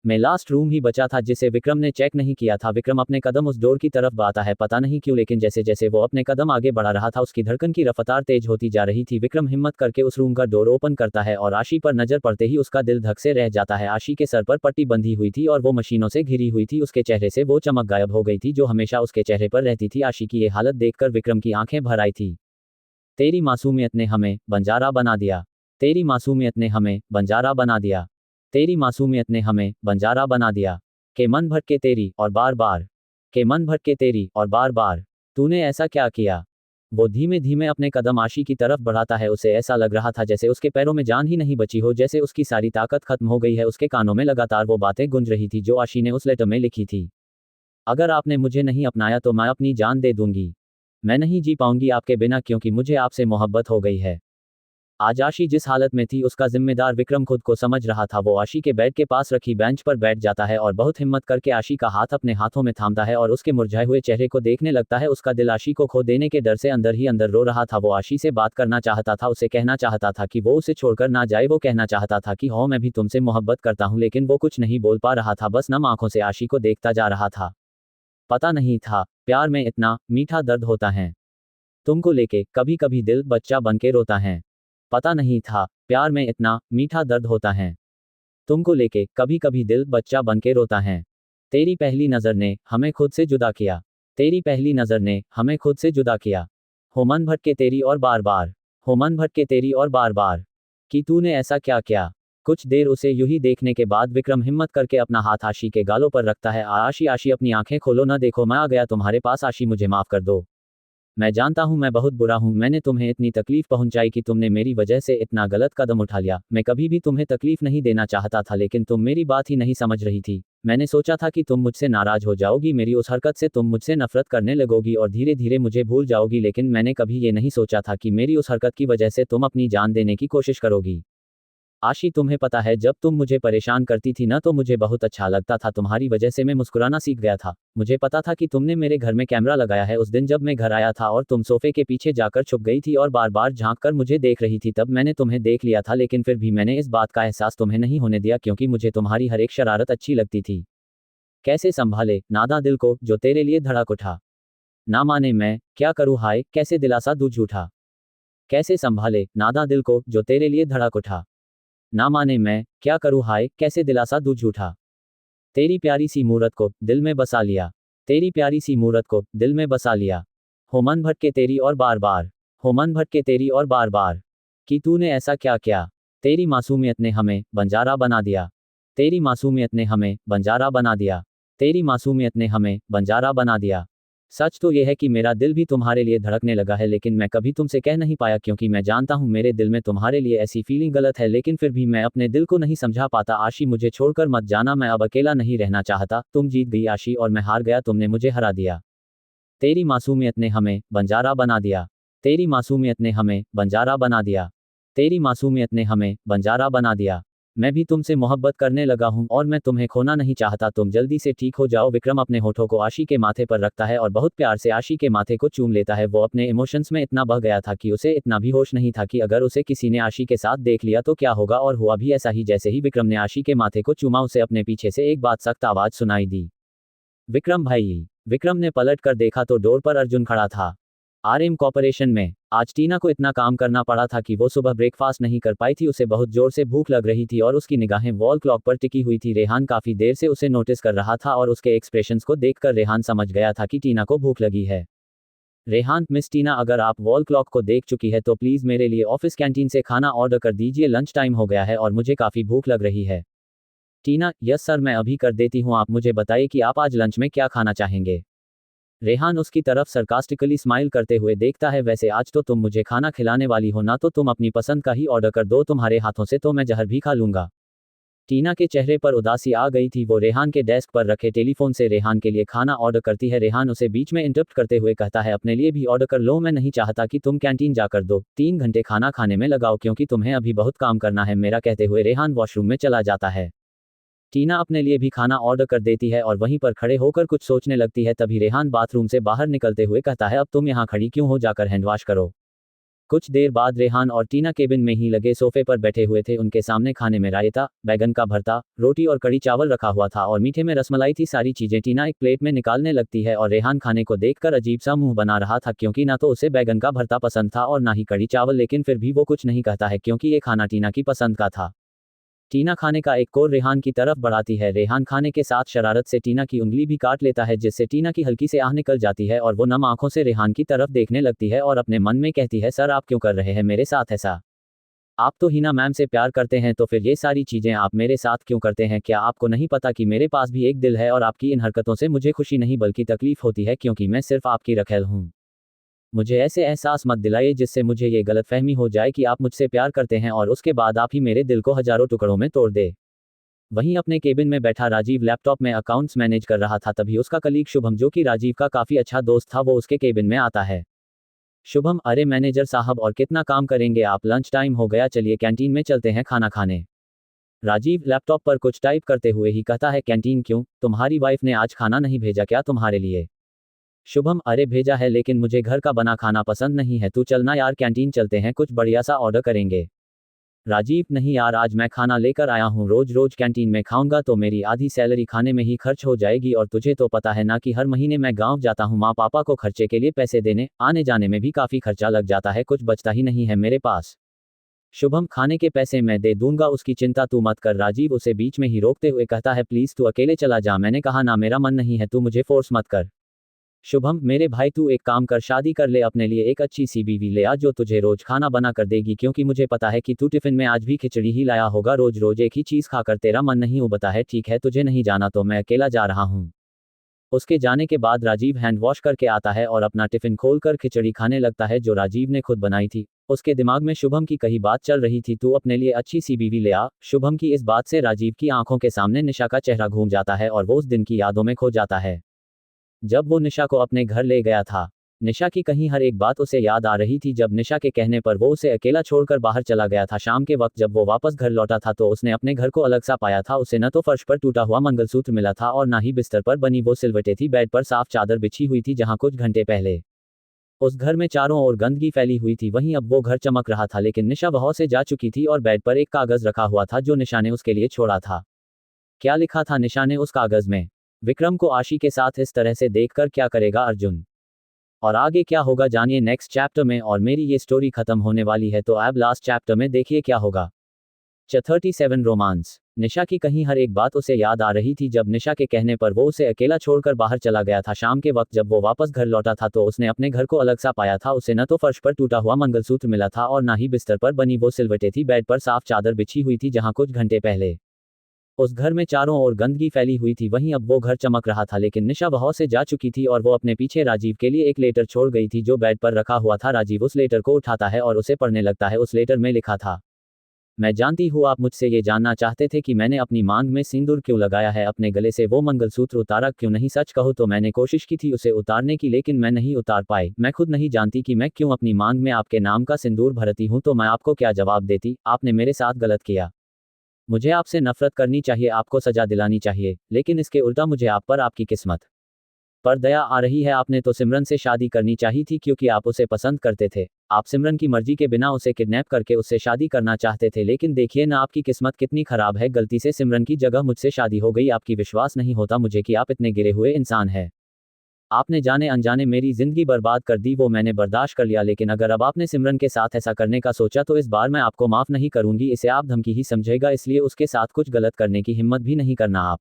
में लास्ट रूम ही बचा था जिसे विक्रम ने चेक नहीं किया था। विक्रम अपने कदम उस डोर की तरफ बढ़ाता है, पता नहीं क्यों, लेकिन जैसे जैसे वो अपने कदम आगे बढ़ा रहा था उसकी धड़कन की रफ्तार तेज होती जा रही थी। विक्रम हिम्मत करके उस रूम का डोर ओपन करता है और आशी पर नजर पड़ते ही उसका दिल धक से रह जाता है। आशी के सर पर पट्टी बंधी हुई थी और वो मशीनों से घिरी हुई थी। उसके चेहरे से वो चमक गायब हो गई थी जो हमेशा उसके चेहरे पर रहती थी। आशी की ये हालत देखकर विक्रम की आंखें भर आई थी। तेरी मासूमियत ने हमें बंजारा बना दिया। तेरी मासूमियत ने हमें बंजारा बना दिया। तेरी मासूमियत ने हमें बंजारा बना दिया। के मन भटके तेरी और बार बार। के मन भटके तेरी और बार बार। तूने ऐसा क्या किया? वो धीमे धीमे अपने कदम आशी की तरफ बढ़ाता है। उसे ऐसा लग रहा था जैसे उसके पैरों में जान ही नहीं बची हो, जैसे उसकी सारी ताकत खत्म हो गई है। उसके कानों में लगातार वो बातें गूंज रही थी जो आशी ने उस लेटर में लिखी थी। अगर आपने मुझे नहीं अपनाया तो मैं अपनी जान दे दूंगी। मैं नहीं जी पाऊंगी आपके बिना, क्योंकि मुझे आपसे मोहब्बत हो गई है। आज आशी जिस हालत में थी उसका जिम्मेदार विक्रम खुद को समझ रहा था। वो आशी के बेड के पास रखी बेंच पर बैठ जाता है और बहुत हिम्मत करके आशी का हाथ अपने हाथों में थामता है और उसके मुरझाए हुए चेहरे को देखने लगता है। उसका दिल आशी को खो देने के डर से अंदर ही अंदर रो रहा था। वो आशी से बात करना चाहता था, उसे कहना चाहता था कि वो उसे छोड़कर ना जाए। वो कहना चाहता था कि हाँ मैं भी तुमसे मोहब्बत करता हूँ, लेकिन वो कुछ नहीं बोल पा रहा था, बस नम आंखों से आशी को देखता जा रहा था। पता नहीं था प्यार में इतना मीठा दर्द होता है। तुमको लेके कभी कभी दिल बच्चा बन के रोता है। पता नहीं था प्यार में इतना मीठा दर्द होता है। तुमको लेके कभी कभी दिल बच्चा बन के रोता है। तेरी पहली नज़र ने हमें खुद से जुदा किया। तेरी पहली नज़र ने हमें खुद से जुदा किया। हो मन भटके तेरी और बार बार। हो मन भटके तेरी और बार बार। कि तूने ऐसा क्या किया? कुछ देर उसे यूं ही देखने के बाद विक्रम हिम्मत करके अपना हाथ आशी के गालों पर रखता है। आशी आशी अपनी आंखें खोलो ना, देखो मैं आ गया तुम्हारे पास। आशी मुझे माफ कर दो। मैं जानता हूं मैं बहुत बुरा हूं। मैंने तुम्हें इतनी तकलीफ पहुंचाई कि तुमने मेरी वजह से इतना गलत कदम उठा लिया। मैं कभी भी तुम्हें तकलीफ नहीं देना चाहता था, लेकिन तुम मेरी बात ही नहीं समझ रही थी। मैंने सोचा था कि तुम मुझसे नाराज हो जाओगी, मेरी उस हरकत से तुम मुझसे नफरत करने लगोगी और धीरे धीरे मुझे भूल जाओगी, लेकिन मैंने कभी ये नहीं सोचा था कि मेरी उस हरकत की वजह से तुम अपनी जान देने की कोशिश करोगी। आशी तुम्हें पता है जब तुम मुझे परेशान करती थी ना तो मुझे बहुत अच्छा लगता था। तुम्हारी वजह से मैं मुस्कुराना सीख गया था। मुझे पता था कि तुमने मेरे घर में कैमरा लगाया है। उस दिन जब मैं घर आया था और तुम सोफे के पीछे जाकर छुप गई थी और बार बार झांक कर मुझे देख रही थी, तब मैंने तुम्हें देख लिया था, लेकिन फिर भी मैंने इस बात का एहसास तुम्हें नहीं होने दिया, क्योंकि मुझे तुम्हारी हर एक शरारत अच्छी लगती थी। कैसे संभाले नादा दिल को जो तेरे लिए धड़क उठा। ना माने मैं क्या करूँ, हाय कैसे दिलासा दूँ झूठा। कैसे संभाले नादा दिल को जो तेरे लिए धड़क उठा। ना माने मैं क्या करूँ, हाय कैसे दिलासा दूँ झूठा। तेरी प्यारी सी मूरत को दिल में बसा लिया। तेरी प्यारी सी मूरत को दिल में बसा लिया। हो मन भटके तेरी और बार बार। हो मन भटके तेरी और बार बार। कि तूने ऐसा क्या किया? तेरी मासूमियत ने हमें बंजारा बना दिया। तेरी मासूमियत ने हमें बंजारा बना दिया। तेरी मासूमियत ने हमें बंजारा बना दिया। सच तो यह है कि मेरा दिल भी तुम्हारे लिए धड़कने लगा है, लेकिन मैं कभी तुमसे कह नहीं पाया क्योंकि मैं जानता हूँ मेरे दिल में तुम्हारे लिए ऐसी फीलिंग गलत है, लेकिन फिर भी मैं अपने दिल को नहीं समझा पाता। आशी, मुझे छोड़कर मत जाना, मैं अब अकेला नहीं रहना चाहता। तुम जीत गई आशी और मैं हार गया, तुमने मुझे हरा दिया। तेरी मासूमियत ने हमें बंजारा बना दिया। तेरी मासूमियत ने हमें बंजारा बना दिया। तेरी मासूमियत ने हमें बंजारा बना दिया। मैं भी तुमसे मोहब्बत करने लगा हूं और मैं तुम्हें खोना नहीं चाहता। तुम जल्दी से ठीक हो जाओ। विक्रम अपने होठों को आशी के माथे पर रखता है और बहुत प्यार से आशी के माथे को चूम लेता है। वो अपने इमोशंस में इतना बह गया था कि उसे इतना भी होश नहीं था कि अगर उसे किसी ने आशी के साथ देख लिया तो क्या होगा, और हुआ भी ऐसा ही। जैसे ही विक्रम ने आशी के माथे को चूमा, उसे अपने पीछे से एक बात सख्त आवाज सुनाई दी। विक्रम भाई। विक्रम ने पलट कर देखा तो डोर पर अर्जुन खड़ा था। आरएम कॉर्पोरेशन में आज टीना को इतना काम करना पड़ा था कि वो सुबह ब्रेकफास्ट नहीं कर पाई थी। उसे बहुत जोर से भूख लग रही थी और उसकी निगाहें वॉल क्लॉक पर टिकी हुई थी। रेहान काफी देर से उसे नोटिस कर रहा था और उसके एक्सप्रेशंस को देखकर रेहान समझ गया था कि टीना को भूख लगी है। रेहान, मिस टीना, अगर आप वॉल क्लॉक को देख चुकी है तो प्लीज मेरे लिए ऑफिस कैंटीन से खाना ऑर्डर कर दीजिए। लंच टाइम हो गया है और मुझे काफी भूख लग रही है। टीना, यस सर, मैं अभी कर देती हूँ। आप मुझे बताइए कि आप आज लंच में क्या खाना चाहेंगे। रेहान उसकी तरफ सरकास्टिकली स्माइल करते हुए देखता है। वैसे आज तो तुम मुझे खाना खिलाने वाली हो ना, तो तुम अपनी पसंद का ही ऑर्डर कर दो। तुम्हारे हाथों से तो मैं जहर भी खा लूंगा। टीना के चेहरे पर उदासी आ गई थी। वो रेहान के डेस्क पर रखे टेलीफोन से रेहान के लिए खाना ऑर्डर करती है। रेहान उसे बीच में इंटरप्ट करते हुए कहता है, अपने लिए भी ऑर्डर कर लो। मैं नहीं चाहता कि तुम कैंटीन जाकर 2-3 घंटे खाना खाने में लगाओ क्योंकि तुम्हें अभी बहुत काम करना है मेरा। कहते हुए रेहान वॉशरूम में चला जाता है। टीना अपने लिए भी खाना ऑर्डर कर देती है और वहीं पर खड़े होकर कुछ सोचने लगती है। तभी रेहान बाथरूम से बाहर निकलते हुए कहता है, अब तुम यहाँ खड़ी क्यों हो, जाकर हैंड वॉश करो। कुछ देर बाद रेहान और टीना केबिन में ही लगे सोफे पर बैठे हुए थे। उनके सामने खाने में रायता, बैगन का भरता, रोटी और कड़ी चावल रखा हुआ था और मीठे में रसमलाई थी। सारी चीजें टीना एक प्लेट में निकालने लगती है और रेहान खाने को देखकर अजीब सा मुंह बना रहा था क्योंकि ना तो उसे बैगन का भरता पसंद था और ना ही कड़ी चावल, लेकिन फिर भी वो कुछ नहीं कहता है क्योंकि ये खाना टीना की पसंद का था। टीना खाने का एक कोर रेहान की तरफ बढ़ाती है। रेहान खाने के साथ शरारत से टीना की उंगली भी काट लेता है, जिससे टीना की हल्की से आह निकल जाती है और वो नम आंखों से रेहान की तरफ देखने लगती है और अपने मन में कहती है, सर आप क्यों कर रहे हैं मेरे साथ ऐसा? आप तो हिना मैम से प्यार करते हैं, तो फिर ये सारी चीजें आप मेरे साथ क्यों करते हैं? क्या आपको नहीं पता कि मेरे पास भी एक दिल है और आपकी इन हरकतों से मुझे खुशी नहीं बल्कि तकलीफ होती है क्योंकि मैं सिर्फ आपकी रखेल हूँ। मुझे ऐसे एहसास मत दिलाइए जिससे मुझे ये गलतफहमी हो जाए कि आप मुझसे प्यार करते हैं और उसके बाद आप ही मेरे दिल को हजारों टुकड़ों में तोड़ दे। वहीं अपने केबिन में बैठा राजीव लैपटॉप में अकाउंट्स मैनेज कर रहा था। तभी उसका कलीग शुभम, जो कि राजीव का काफी अच्छा दोस्त था, वो उसके केबिन में आता है। शुभम, अरे मैनेजर साहब, और कितना काम करेंगे आप? लंच टाइम हो गया, चलिए कैंटीन में चलते हैं खाना खाने। राजीव लैपटॉप पर कुछ टाइप करते हुए ही कहता है, कैंटीन क्यों? तुम्हारी वाइफ ने आज खाना नहीं भेजा क्या तुम्हारे लिए? शुभम, अरे भेजा है लेकिन मुझे घर का बना खाना पसंद नहीं है। तू चलना यार, कैंटीन चलते हैं, कुछ बढ़िया सा ऑर्डर करेंगे। राजीव, नहीं यार, आज मैं खाना लेकर आया हूँ। रोज रोज कैंटीन में खाऊंगा तो मेरी आधी सैलरी खाने में ही खर्च हो जाएगी और तुझे तो पता है ना कि हर महीने मैं गांव जाता हूँ माँ पापा को खर्चे के लिए पैसे देने, आने जाने में भी काफी खर्चा लग जाता है, कुछ बचता ही नहीं है मेरे पास। शुभम, खाने के पैसे मैं दे दूंगा, उसकी चिंता तू मत कर। राजीव उसे बीच में ही रोकते हुए कहता है, प्लीज तू अकेले चला जा, मैंने कहा ना मेरा मन नहीं है, तू मुझे फोर्स मत कर। शुभम, मेरे भाई तू एक काम कर, शादी कर ले, अपने लिए एक अच्छी सी बीवी ले आ जो तुझे रोज खाना बना कर देगी, क्योंकि मुझे पता है कि तू टिफिन में आज भी खिचड़ी ही लाया होगा। रोज रोज एक ही चीज खाकर तेरा मन नहीं उबता है। ठीक है, तुझे नहीं जाना तो मैं अकेला जा रहा हूँ। उसके जाने के बाद राजीव हैंड वॉश करके आता है और अपना टिफिन खोलकर खिचड़ी खाने लगता है जो राजीव ने खुद बनाई थी। उसके दिमाग में शुभम की कही बात चल रही थी, तू अपने लिए अच्छी सी बीवी ले आ। शुभम की इस बात से राजीव की आंखों के सामने निशा का चेहरा घूम जाता है और वो उस दिन की यादों में खो जाता है जब वो निशा को अपने घर ले गया था। निशा की कहीं हर एक बात उसे याद आ रही थी। जब निशा के कहने पर वो उसे अकेला छोड़कर बाहर चला गया था। शाम के वक्त जब वो वापस घर लौटा था तो उसने अपने घर को अलग सा पाया था। उसे न तो फर्श पर टूटा हुआ मंगलसूत्र मिला था और ना ही बिस्तर पर बनी वो सिलवटें थी। बेड पर साफ चादर बिछी हुई थी जहां कुछ घंटे पहले उस घर में चारों ओर गंदगी फैली हुई थी। वहीं अब वो घर चमक रहा था, लेकिन निशा वहां से जा चुकी थी और बेड पर एक कागज रखा हुआ था जो निशा ने उसके लिए छोड़ा था। क्या लिखा था निशा ने उस कागज में? विक्रम को आशी के साथ इस तरह से देखकर क्या करेगा अर्जुन, और आगे क्या होगा जानिए नेक्स्ट चैप्टर में। और मेरी ये स्टोरी खत्म होने वाली है तो अब लास्ट चैप्टर में देखिए क्या होगा। 37 रोमांस। निशा की कहीं हर एक बात उसे याद आ रही थी। जब निशा के कहने पर वो उसे अकेला छोड़कर बाहर चला गया था। शाम के वक्त जब वो वापस घर लौटा था तो उसने अपने घर को अलग सा पाया था। उसे न तो फर्श पर टूटा हुआ मंगलसूत्र मिला था और ना ही बिस्तर पर बनी वो सिलवटें थी। बेड पर साफ चादर बिछी हुई थी जहां कुछ घंटे पहले उस घर में चारों ओर गंदगी फैली हुई थी। वहीं अब वो घर चमक रहा था। लेकिन निशा वहां से जा चुकी थी और वो अपने पीछे राजीव के लिए एक लेटर छोड़ गई थी जो बेड पर रखा हुआ था। राजीव उस लेटर को उठाता है और उसे पढ़ने लगता है। उस लेटर में लिखा था, मैं जानती हूँ आप मुझसे ये जानना चाहते थे कि मैंने अपनी मांग में सिंदूर क्यों लगाया है, अपने गले से वो मंगलसूत्र उतारा क्यों नहीं। सच कहो तो मैंने कोशिश की थी उसे उतारने की लेकिन मैं नहीं उतार पाई। मैं खुद नहीं जानती कि मैं क्यों अपनी मांग में आपके नाम का सिंदूर भरती हूँ तो मैं आपको क्या जवाब देती। आपने मेरे साथ गलत किया। मुझे आपसे नफरत करनी चाहिए, आपको सजा दिलानी चाहिए, लेकिन इसके उल्टा मुझे आप पर आपकी किस्मत पर दया आ रही है। आपने तो सिमरन से शादी करनी चाहिए थी क्योंकि आप उसे पसंद करते थे। आप सिमरन की मर्जी के बिना उसे किडनैप करके उससे शादी करना चाहते थे। लेकिन देखिए ना आपकी किस्मत कितनी खराब है। गलती से सिमरन की जगह मुझसे शादी हो गई। आपकी विश्वास नहीं होता मुझे कि आप इतने गिरे हुए इंसान हैं। आपने जाने अनजाने मेरी जिंदगी बर्बाद कर दी। वो मैंने बर्दाश्त कर लिया, लेकिन अगर अब आपने सिमरन के साथ ऐसा करने का सोचा तो इस बार मैं आपको माफ नहीं करूंगी। इसे आप धमकी ही समझेगा, इसलिए उसके साथ कुछ गलत करने की हिम्मत भी नहीं करना आप।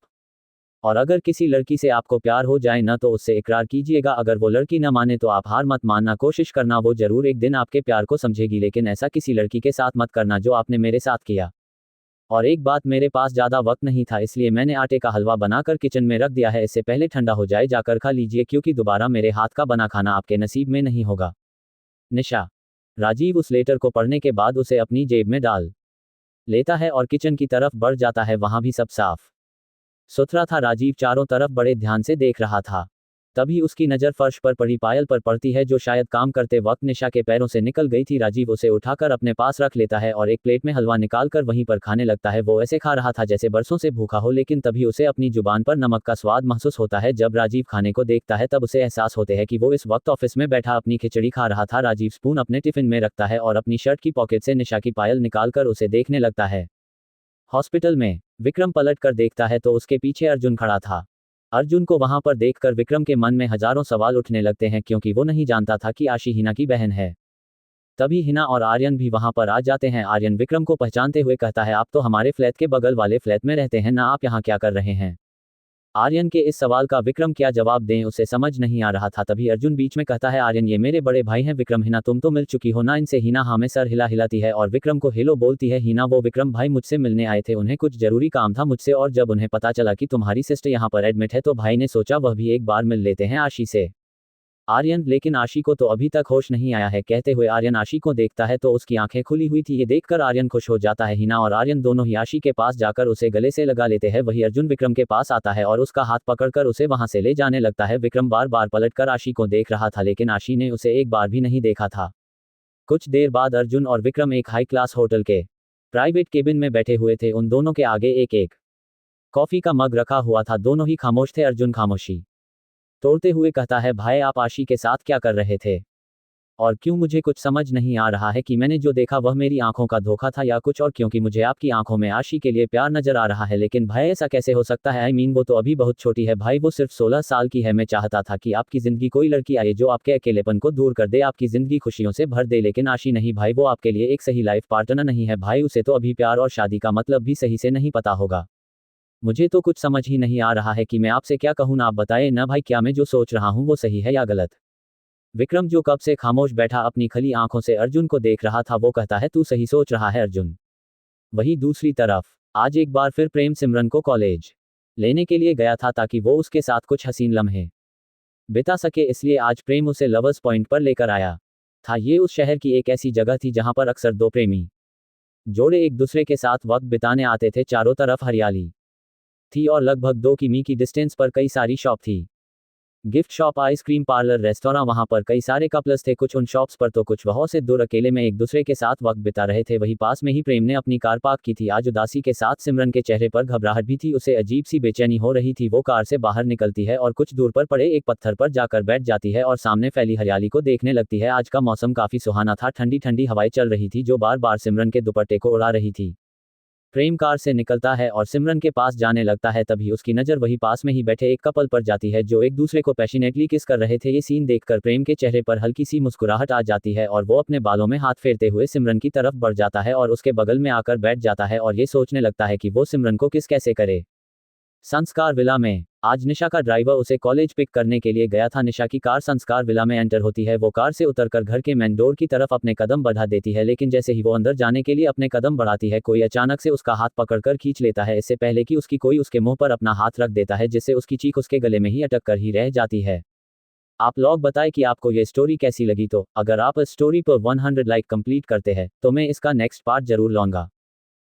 और अगर किसी लड़की से आपको प्यार हो जाए ना तो उससे इकरार कीजिएगा। अगर वो लड़की न माने तो आप हार मत मानना, कोशिश करना, वो जरूर एक दिन आपके प्यार को समझेगी। लेकिन ऐसा किसी लड़की के साथ मत करना जो आपने मेरे साथ किया। और एक बात, मेरे पास ज़्यादा वक्त नहीं था इसलिए मैंने आटे का हलवा बनाकर किचन में रख दिया है। इससे पहले ठंडा हो जाए जाकर खा लीजिए क्योंकि दोबारा मेरे हाथ का बना खाना आपके नसीब में नहीं होगा। निशा। राजीव उस लेटर को पढ़ने के बाद उसे अपनी जेब में डाल लेता है और किचन की तरफ बढ़ जाता है। वहां भी सब साफ सुथरा था। राजीव चारों तरफ बड़े ध्यान से देख रहा था। तभी उसकी नज़र फर्श पर पड़ी पायल पर पड़ती है जो शायद काम करते वक्त निशा के पैरों से निकल गई थी। राजीव उसे उठाकर अपने पास रख लेता है और एक प्लेट में हलवा निकालकर वहीं पर खाने लगता है। वो ऐसे खा रहा था जैसे बरसों से भूखा हो, लेकिन तभी उसे अपनी जुबान पर नमक का स्वाद महसूस होता है। जब राजीव खाने को देखता है तब उसे एहसास होते है कि वो इस वक्त ऑफिस में बैठा अपनी खिचड़ी खा रहा था। राजीव स्पून अपने टिफिन में रखता है और अपनी शर्ट की पॉकेट से निशा की पायल निकालकर उसे देखने लगता है। हॉस्पिटल में विक्रम पलट कर देखता है तो उसके पीछे अर्जुन खड़ा था। अर्जुन को वहां पर देखकर विक्रम के मन में हजारों सवाल उठने लगते हैं क्योंकि वो नहीं जानता था कि आशी हिना की बहन है। तभी हिना और आर्यन भी वहां पर आ जाते हैं। आर्यन विक्रम को पहचानते हुए कहता है, आप तो हमारे फ्लैट के बगल वाले फ्लैट में रहते हैं ना, आप यहाँ क्या कर रहे हैं। आर्यन के इस सवाल का विक्रम क्या जवाब दें उसे समझ नहीं आ रहा था। तभी अर्जुन बीच में कहता है, आर्यन ये मेरे बड़े भाई हैं विक्रम। हिना तुम तो मिल चुकी हो ना इनसे। हिना हाँ में सर हिलाती है और विक्रम को हेलो बोलती है। हिना वो विक्रम भाई मुझसे मिलने आए थे, उन्हें कुछ जरूरी काम था मुझसे, और जब उन्हें पता चला कि तुम्हारी सिस्टर यहाँ पर एडमिट है तो भाई ने सोचा वह भी एक बार मिल लेते हैं आशी से। आर्यन, लेकिन आशी को तो अभी तक होश नहीं आया है। कहते हुए आर्यन आशी को देखता है तो उसकी आंखें खुली हुई थी। ये देखकर आर्यन खुश हो जाता है। हिना और आर्यन दोनों ही आशी के पास जाकर उसे गले से लगा लेते हैं। वही अर्जुन विक्रम के पास आता है और उसका हाथ पकड़कर उसे वहां से ले जाने लगता है। विक्रम बार बार पलटकर आशी को देख रहा था लेकिन आशी ने उसे एक बार भी नहीं देखा था। कुछ देर बाद अर्जुन और विक्रम एक हाई क्लास होटल के प्राइवेट केबिन में बैठे हुए थे। उन दोनों के आगे एक एक कॉफी का मग रखा हुआ था। दोनों ही खामोश थे। अर्जुन खामोशी तोड़ते हुए कहता है, भाई आप आशी के साथ क्या कर रहे थे और क्यों? मुझे कुछ समझ नहीं आ रहा है कि मैंने जो देखा वह मेरी आंखों का धोखा था या कुछ और, क्योंकि मुझे आपकी आंखों में आशी के लिए प्यार नजर आ रहा है। लेकिन भाई ऐसा कैसे हो सकता है? आई मीन वो तो अभी बहुत छोटी है भाई, वो सिर्फ 16 साल की है। मैं चाहता था कि आपकी जिंदगी कोई लड़की आए जो आपके अकेलेपन को दूर कर दे, आपकी जिंदगी खुशियों से भर दे, लेकिन आशी नहीं भाई, वो आपके लिए एक सही लाइफ पार्टनर नहीं है भाई। उसे तो अभी प्यार और शादी का मतलब भी सही से नहीं पता होगा। मुझे तो कुछ समझ ही नहीं आ रहा है कि मैं आपसे क्या कहूँ ना, आप बताएं ना भाई, क्या मैं जो सोच रहा हूँ वो सही है या गलत। विक्रम जो कब से खामोश बैठा अपनी खली आंखों से अर्जुन को देख रहा था वो कहता है, तू सही सोच रहा है अर्जुन। वही दूसरी तरफ आज एक बार फिर प्रेम सिमरन को कॉलेज लेने के लिए गया था ताकि वो उसके साथ कुछ हसीन लम्हे बिता सके, इसलिए आज प्रेम उसे लवर्स पॉइंट पर लेकर आया था। ये उस शहर की एक ऐसी जगह थी जहां पर अक्सर दो प्रेमी जोड़े एक दूसरे के साथ वक्त बिताने आते थे। चारों तरफ हरियाली थी और लगभग 2 किमी की डिस्टेंस पर कई सारी शॉप थी। Gift shop, ice cream parlour, restaurant, वहां पर कई सारे कपल्स थे। कुछ उन शॉप्स पर तो कुछ वहां से दूर अकेले में एक दूसरे के साथ वक्त बिता रहे थे। वही पास में ही प्रेम ने अपनी कार पार्क की थी। आज उदासी के साथ सिमरन के चेहरे पर घबराहट भी थी। उसे अजीब सी बेचैनी हो रही थी। वो कार से बाहर निकलती है और कुछ दूर पर पड़े एक पत्थर पर जाकर बैठ जाती है और सामने फैली हरियाली को देखने लगती है। आज का मौसम काफी सुहाना था। ठंडी ठंडी हवाएं चल रही थी जो बार बार सिमरन के दुपट्टे को उड़ा रही थी। प्रेम कार से निकलता है और सिमरन के पास जाने लगता है, तभी उसकी नज़र वही पास में ही बैठे एक कपल पर जाती है जो एक दूसरे को पैशनेटली किस कर रहे थे। ये सीन देखकर प्रेम के चेहरे पर हल्की सी मुस्कुराहट आ जाती है और वो अपने बालों में हाथ फेरते हुए सिमरन की तरफ बढ़ जाता है और उसके बगल में आकर बैठ जाता है और ये सोचने लगता है कि वो सिमरन को किस कैसे करे। संस्कार विला में आज निशा का ड्राइवर उसे कॉलेज पिक करने के लिए गया था। निशा की कार संस्कार विला में एंटर होती है। वो कार से उतरकर घर के मेन डोर की तरफ अपने कदम बढ़ा देती है, लेकिन जैसे ही वो अंदर जाने के लिए अपने कदम बढ़ाती है, कोई अचानक से उसका हाथ पकड़कर खींच लेता है, इससे पहले कि उसकी कोई उसके मुंह पर अपना हाथ रख देता है, जिससे उसकी चीख उसके गले में ही अटक कर ही रह जाती है। आप लोग बताएं कि आपको ये स्टोरी कैसी लगी। तो अगर आप इस स्टोरी पर 100 लाइक कंप्लीट करते हैं तो मैं इसका नेक्स्ट पार्ट जरूर लाऊंगा।